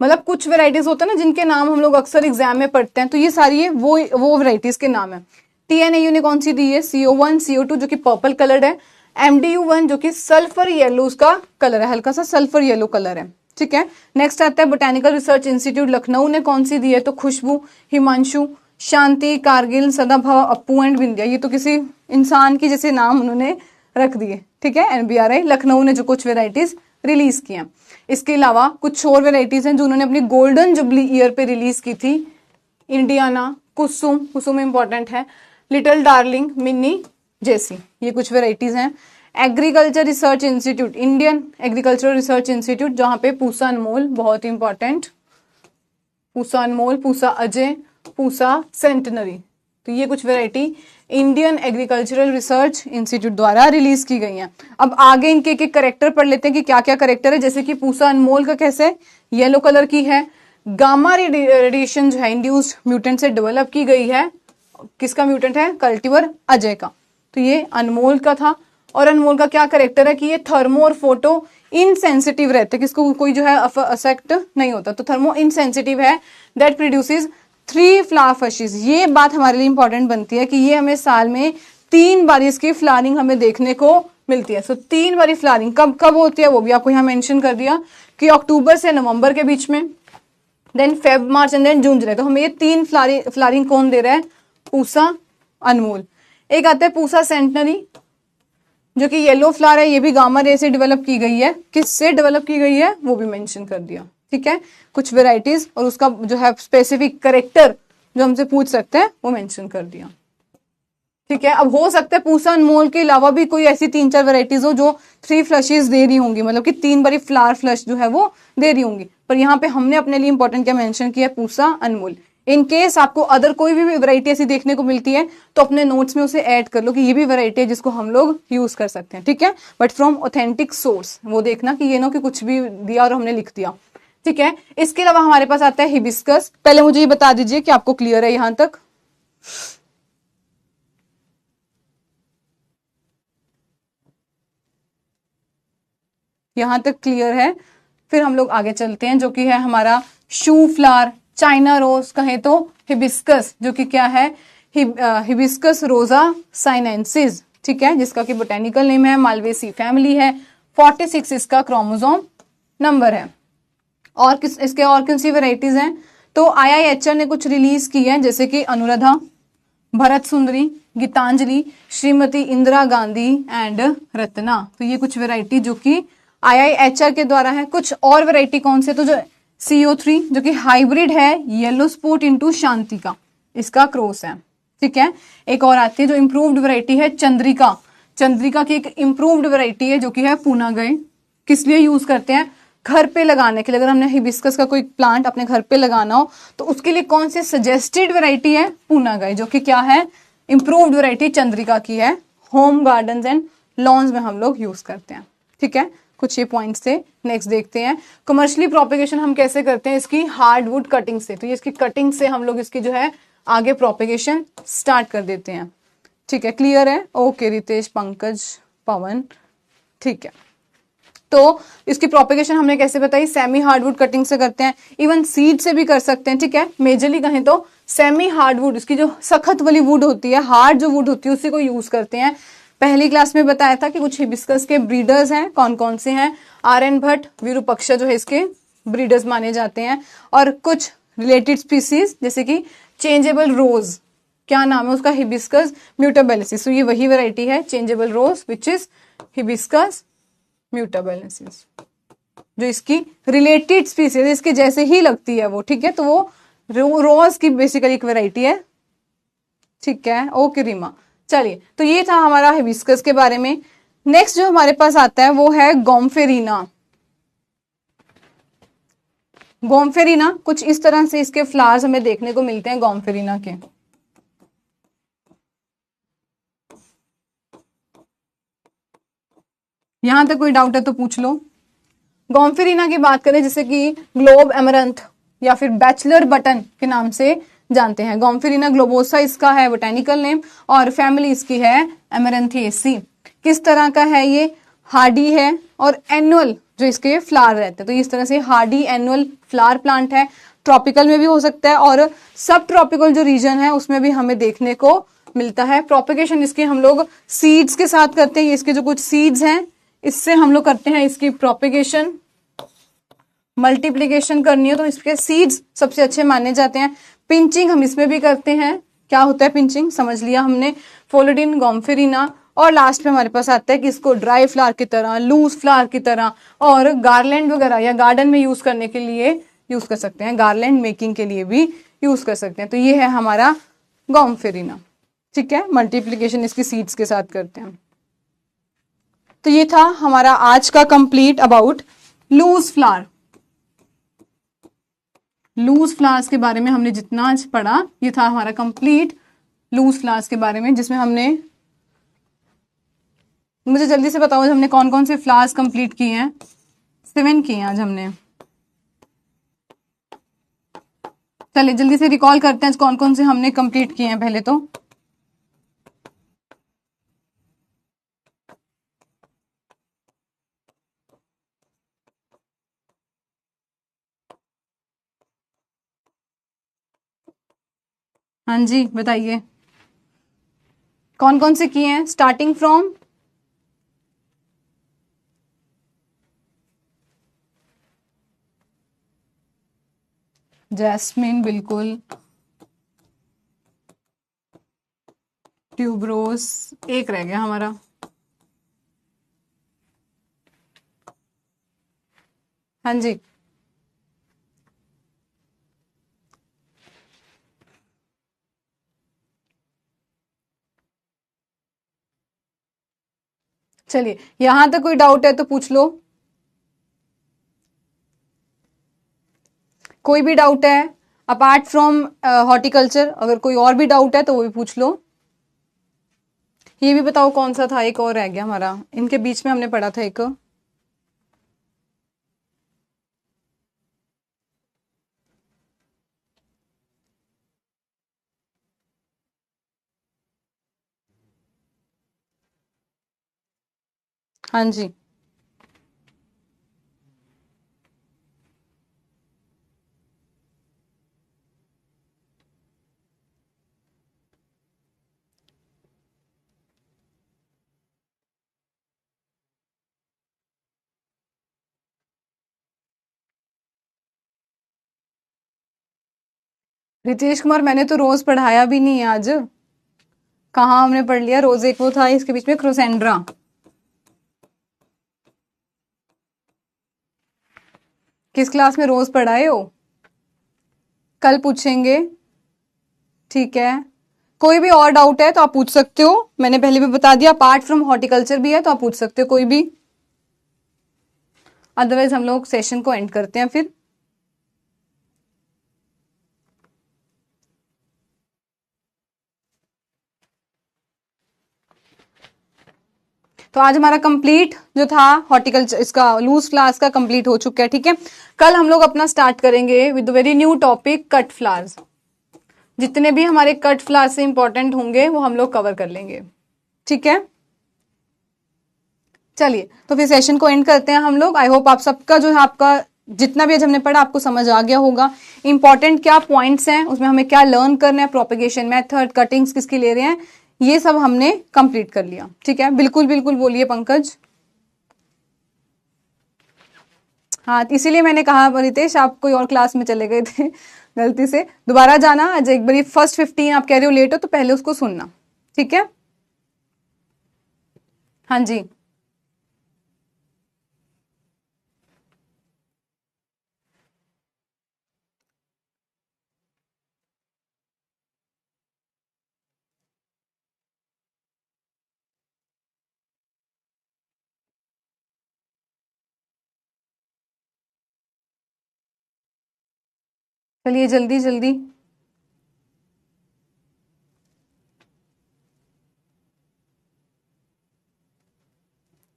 मतलब कुछ वेराइटीज होते हैं ना जिनके नाम हम लोग अक्सर एग्जाम में पढ़ते हैं, तो ये सारी है वो वेराइटीज के नाम है। TNAU ने कौन सी दी है, CO1 CO2 जो कि पर्पल कलर्ड है, MDU1 जो कि सल्फर येलो उसका कलर है, हल्का सा सल्फर येलो कलर है, ठीक है। नेक्स्ट आता है बोटेनिकल रिसर्च इंस्टीट्यूट लखनऊ ने कौन सी दी है, तो खुशबू, हिमांशु, शांति, कारगिल, सदाभाव, अप्पू एंड विंध्या। ये तो किसी इंसान की जैसे नाम उन्होंने रख दिए, ठीक है। NBRI लखनऊ ने जो कुछ वेराइटीज रिलीज की हैं। इसके अलावा कुछ और वेराइटीज हैं जो उन्होंने अपनी गोल्डन जुबली ईयर पे रिलीज की थी, इंडियाना, कुसुम, कुसुम इंपॉर्टेंट है, लिटिल डार्लिंग, मिन्नी, जैसी, ये कुछ वेराइटीज हैं। Agriculture research institute, Indian agriculture research institute, जहां पे पूसा अनमोल, बहुत इंपॉर्टेंट, पूसा अनमोल, पूसा अजय, पूसा सेंटनरी, तो ये कुछ variety Indian agricultural research institute द्वारा रिलीज की गई हैं। अब आगे इनके एक करेक्टर पढ़ लेते हैं कि क्या क्या करेक्टर है, जैसे कि पूसा अनमोल का कैसे येलो कलर की है, गामा रेडिएशन जो है इंड्यूस्ड म्यूटेंट से डेवलप की गई है, किसका म्यूटेंट है, कल्टीवर अजय का, तो ये अनमोल का था। और अनमोल का क्या करेक्टर है कि ये थर्मो और फोटो इनसेंसिटिव रहते हैं, किसको कोई जो है अफेक्ट नहीं होता, तो थर्मो इनसेंसिटिव है, दैट प्रोड्यूसेस 3 फ्लावर फशीज। ये बात हमारे लिए इंपॉर्टेंट बनती है कि ये हमें साल में 3 बार इसकी फ्लावरिंग हमें देखने को मिलती है। सो 3 बारी फ्लावरिंग कब कब होती है वो भी आपको यहाँ मेंशन कर दिया कि अक्टूबर से नवंबर के बीच में, then Feb March and then June July. तो हमें ये 3 फ्लावरिंग कौन दे रहा है? पूसा अनमोल। एक आता है पूसा सेंटनरी जो कि येलो फ्लावर है, ये भी गामा रे से डेवलप की गई है। किससे डेवलप की गई है वो भी मेंशन कर दिया। ठीक है, कुछ वेराइटीज और उसका जो है स्पेसिफिक करेक्टर जो हमसे पूछ सकते हैं वो मेंशन कर दिया। ठीक है, अब हो सकता है पूसा अनमोल के अलावा भी कोई ऐसी 3-4 वेराइटीज हो जो 3 फ्लशेस दे रही होंगी, मतलब कि 3 बारी फ्लावर फ्लश जो है वो दे रही होंगी, पर यहाँ पे हमने अपने लिए इंपॉर्टेंट क्या मेंशन किया है? पूसा अनमोल। इन केस आपको अदर कोई भी वैरायटी ऐसी देखने को मिलती है तो अपने नोट्स में उसे ऐड कर लो कि ये भी वैरायटी है जिसको हम लोग यूज कर सकते हैं। ठीक है, बट फ्रॉम ऑथेंटिक सोर्स, वो देखना कि ये ना कि कुछ भी दिया और हमने लिख दिया। ठीक है, इसके अलावा हमारे पास आता है हिबिस्कस। पहले मुझे ये बता दीजिए कि आपको क्लियर है यहां तक? यहां तक क्लियर है? फिर हम लोग आगे चलते हैं जो कि है हमारा शू फ्लावर, चाइना रोज कहे तो हिबिस्कस, जो कि क्या है? हिबिस्कस रोजा साइनेंसिस। ठीक है, जिसका कि बोटेनिकल नेम है, मालवेसी फैमिली है, 46 इसका क्रोमोसोम नंबर है। और किस इसके और कौन सी वेराइटीज हैं? तो IIHR ने कुछ रिलीज की है जैसे कि अनुराधा, भरत सुंदरी, गीतांजलि, श्रीमती इंदिरा गांधी एंड रत्ना। तो ये कुछ वेराइटी जो कि IIHR के द्वारा है। कुछ और वेराइटी कौन से? तो जो CO3 जो कि हाइब्रिड है येलो स्पॉट इंटू शांति का, इसका क्रॉस है। ठीक है, एक और आती है जो इंप्रूव्ड वेराइटी है चंद्रिका। चंद्रिका की एक इंप्रूव्ड वेराइटी है जो कि है पूना गए। किस लिए यूज करते हैं? घर पे लगाने के लिए। अगर हमने हिबिस्कस का कोई प्लांट अपने घर पे लगाना हो तो उसके लिए कौन सी सजेस्टेड वैरायटी है? पूना गए, जो कि क्या है? इंप्रूव्ड वैरायटी चंद्रिका की है। होम गार्डन्स एंड लॉन्स में हम लोग यूज करते हैं। ठीक है, कुछ ये पॉइंट्स थे। नेक्स्ट देखते हैं कमर्शियली प्रोपेगेशन हम कैसे करते हैं इसकी? हार्डवुड कटिंग से। तो ये इसकी कटिंग से हम लोग इसकी जो है आगे प्रोपेगेशन स्टार्ट कर देते हैं। ठीक है, क्लियर है? ओके रितेश, पंकज, पवन। ठीक है, तो इसकी प्रोपेगेशन हमने कैसे बताई? सेमी हार्डवुड कटिंग से करते हैं, इवन सीड से भी कर सकते हैं। ठीक है, मेजरली कहें तो सेमी हार्डवुड, इसकी जो सख्त वाली वुड होती है, हार्ड जो वुड होती है उसी को यूज करते हैं। पहली क्लास में बताया था कि कुछ हिबिस्कस के ब्रीडर्स हैं, कौन कौन से हैं? RN भट्ट, विरूपक्षा जो है इसके ब्रीडर्स माने जाते हैं, और कुछ रिलेटेड स्पीसीज जैसे कि चेंजेबल रोज, क्या नाम है उसका? Hibiscus mutabilis. तो ये वही वैरायटी है changeable rose which is hibiscus mutabilis, जो इसकी रिलेटेड स्पीसीज, इसके जैसे ही लगती है वो। ठीक है, तो वो रोज की बेसिकली एक वैरायटी है। ठीक है, ओके रीमा। चलिए, तो ये था हमारा हिबिस्कस के बारे में। नेक्स्ट जो हमारे पास आता है वो है गोम्फेरिना। गोम्फेरिना कुछ इस तरह से इसके फ्लावर्स हमें देखने को मिलते हैं गोम्फेरिना के। यहां तक कोई डाउट है तो पूछ लो। गोम्फेरिना की बात करें जैसे कि ग्लोब एमरंथ या फिर बैचलर बटन के नाम से जानते हैं। गोम्फेरिना ग्लोबोसा इसका है बोटेनिकल नेम, और फैमिली इसकी है एमरंथिएसी। किस तरह का है ये? हार्डी है और एनुअल जो इसके फ्लावर रहते हैं। तो इस तरह से हार्डी एनुअल फ्लावर प्लांट है। ट्रॉपिकल में भी हो सकता है और सब ट्रॉपिकल जो रीजन है उसमें भी हमें देखने को मिलता है। प्रोपेगेशन इसके हम लोग सीड्स के साथ करते हैं। इसके जो कुछ सीड्स हैं इससे हम लोग करते हैं इसकी प्रोपेगेशन। मल्टीप्लीकेशन करनी है तो इसके सीड्स सबसे अच्छे माने जाते हैं। पिंचिंग हम इसमें भी करते हैं। क्या होता है पिंचिंग? समझ लिया हमने। फोलोडिन, गोम्फेरिना, और लास्ट में हमारे पास आता है कि इसको ड्राई फ्लावर की तरह, लूज फ्लावर की तरह और गार्लैंड वगैरह या गार्डन में यूज करने के लिए यूज कर सकते हैं, गार्लैंड मेकिंग के लिए भी यूज कर सकते हैं। तो ये है हमारा गोम्फेरिना। ठीक है, मल्टीप्लीकेशन इसकी सीड्स के साथ करते हैं। तो ये था हमारा आज का complete about loose flower. Loose flowers के बारे में हमने जितना आज पढ़ा ये था हमारा कंप्लीट लूज फ्लावर्स के बारे में, जिसमें हमने, मुझे जल्दी से बताओ हमने कौन कौन से फ्लावर्स कंप्लीट किए हैं? 7 किए हैं आज हमने। चलिए जल्दी से रिकॉल करते हैं आज कौन कौन से हमने कंप्लीट किए हैं पहले तो। हाँ जी बताइए। कौन कौन से किए हैं? स्टार्टिंग फ्रॉम जैस्मिन, बिल्कुल। ट्यूबरोज, एक रह गया हमारा। हाँ जी, चलिए यहां तक कोई डाउट है तो पूछ लो। कोई भी डाउट है अपार्ट फ्रॉम हॉर्टिकल्चर? अगर कोई और भी डाउट है तो वो भी पूछ लो। ये भी बताओ कौन सा था, एक और रह गया हमारा, इनके बीच में हमने पढ़ा था एक। हाँ जी, रितेश कुमार, मैंने तो रोज पढ़ाया भी नहीं है आज। कहाँ हमने पढ़ लिया रोज? एक वो था इसके बीच में क्रोसेंड्रा। किस क्लास में रोज पढ़ाए हो? कल पूछेंगे, ठीक है। कोई भी और डाउट है तो आप पूछ सकते हो, मैंने पहले भी बता दिया। अपार्ट फ्रॉम हॉर्टिकल्चर भी है तो आप पूछ सकते हो कोई भी। अदरवाइज हम लोग सेशन को एंड करते हैं फिर। तो आज हमारा कंप्लीट जो था हॉर्टिकल्चर, इसका लूज फ्लावर्स का कंप्लीट हो चुका है, ठीक है। कल हम लोग अपना स्टार्ट करेंगे with very new topic, cut flowers. जितने भी हमारे कट फ्लावर्स से इंपॉर्टेंट होंगे वो हम लोग कवर कर लेंगे, ठीक है। चलिए तो फिर सेशन को एंड करते हैं हम लोग। आई होप आप सबका जो है, आपका जितना भी आज हमने पढ़ा आपको समझ आ गया होगा। इंपॉर्टेंट क्या पॉइंट्स हैं उसमें, हमें क्या लर्न करना है, प्रोपेगेशन मेथड, कटिंग्स किसकी ले रहे हैं, ये सब हमने कंप्लीट कर लिया, ठीक है। बिल्कुल बिल्कुल बोलिए पंकज। हाँ, इसीलिए मैंने कहा रितेश आप कोई और क्लास में चले गए थे गलती से। दोबारा जाना, आज एक बारी फर्स्ट 15 आप कह रहे हो लेट हो तो पहले उसको सुनना, ठीक है। हाँ जी, चलिए जल्दी जल्दी।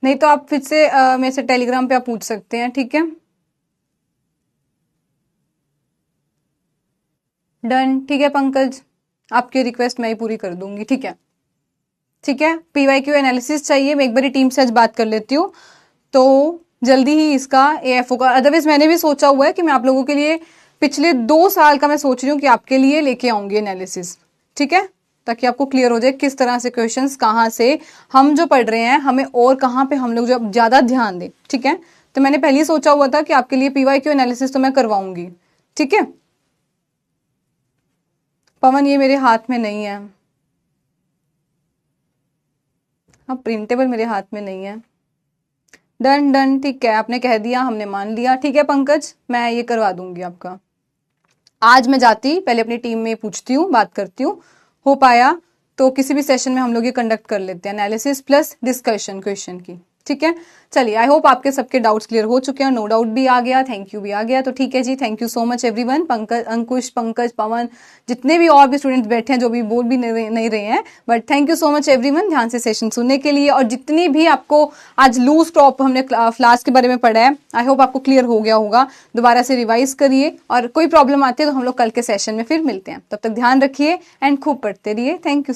नहीं तो आप फिर से मेरे से टेलीग्राम पे आप पूछ सकते हैं, ठीक है। डन, ठीक है पंकज, आपकी रिक्वेस्ट मैं ही पूरी कर दूंगी, ठीक है। ठीक है, पीवाईक्यू एनालिसिस चाहिए, मैं एक बारी टीम से आज बात कर लेती हूँ तो जल्दी ही इसका एएफओ का। अदरवाइज मैंने भी सोचा हुआ है कि मैं आप लोगों के लिए पिछले 2 साल का मैं सोच रही हूँ कि आपके लिए लेके आऊंगी एनालिसिस, ठीक है, ताकि आपको क्लियर हो जाए किस तरह से क्वेश्चंस, कहाँ से हम जो पढ़ रहे हैं हमें और कहाँ पे हम लोग जो ज्यादा ध्यान दें, ठीक है। तो मैंने पहले ही सोचा हुआ था कि आपके लिए पीवाईक्यू एनालिसिस तो मैं करवाऊंगी, ठीक है। पवन, ये मेरे हाथ में नहीं है, हाँ प्रिंटेबल मेरे हाथ में नहीं है। डन डन, ठीक है, आपने कह दिया, हमने मान लिया, ठीक है पंकज, मैं ये करवा दूंगी आपका। आज मैं जाती पहले अपनी टीम में पूछती हूँ, बात करती हूँ, हो पाया तो किसी भी सेशन में हम लोग ये कंडक्ट कर लेते हैं, एनालिसिस प्लस डिस्कशन क्वेश्चन की, ठीक है। चलिए, आई होप आपके सबके डाउट्स क्लियर हो चुके हैं, नो डाउट भी आ गया, थैंक यू भी आ गया, तो ठीक है जी, thank you so much everyone. Pankaj, Ankush, Pankaj, Pawan, जितने भी और भी स्टूडेंट्स बैठे हैं जो भी बोल भी नहीं रहे हैं, but thank you so much everyone ध्यान से सेशन सुनने के लिए। और जितनी भी आपको आज लूज टॉप हमने फ्लास्क के बारे में पढ़ा है, आई होप आपको क्लियर हो गया होगा। दोबारा से रिवाइज करिए और कोई प्रॉब्लम आती है तो हम लोग कल के सेशन में फिर मिलते हैं। तब तक ध्यान रखिए एंड खूब पढ़ते रहिए। Thank you.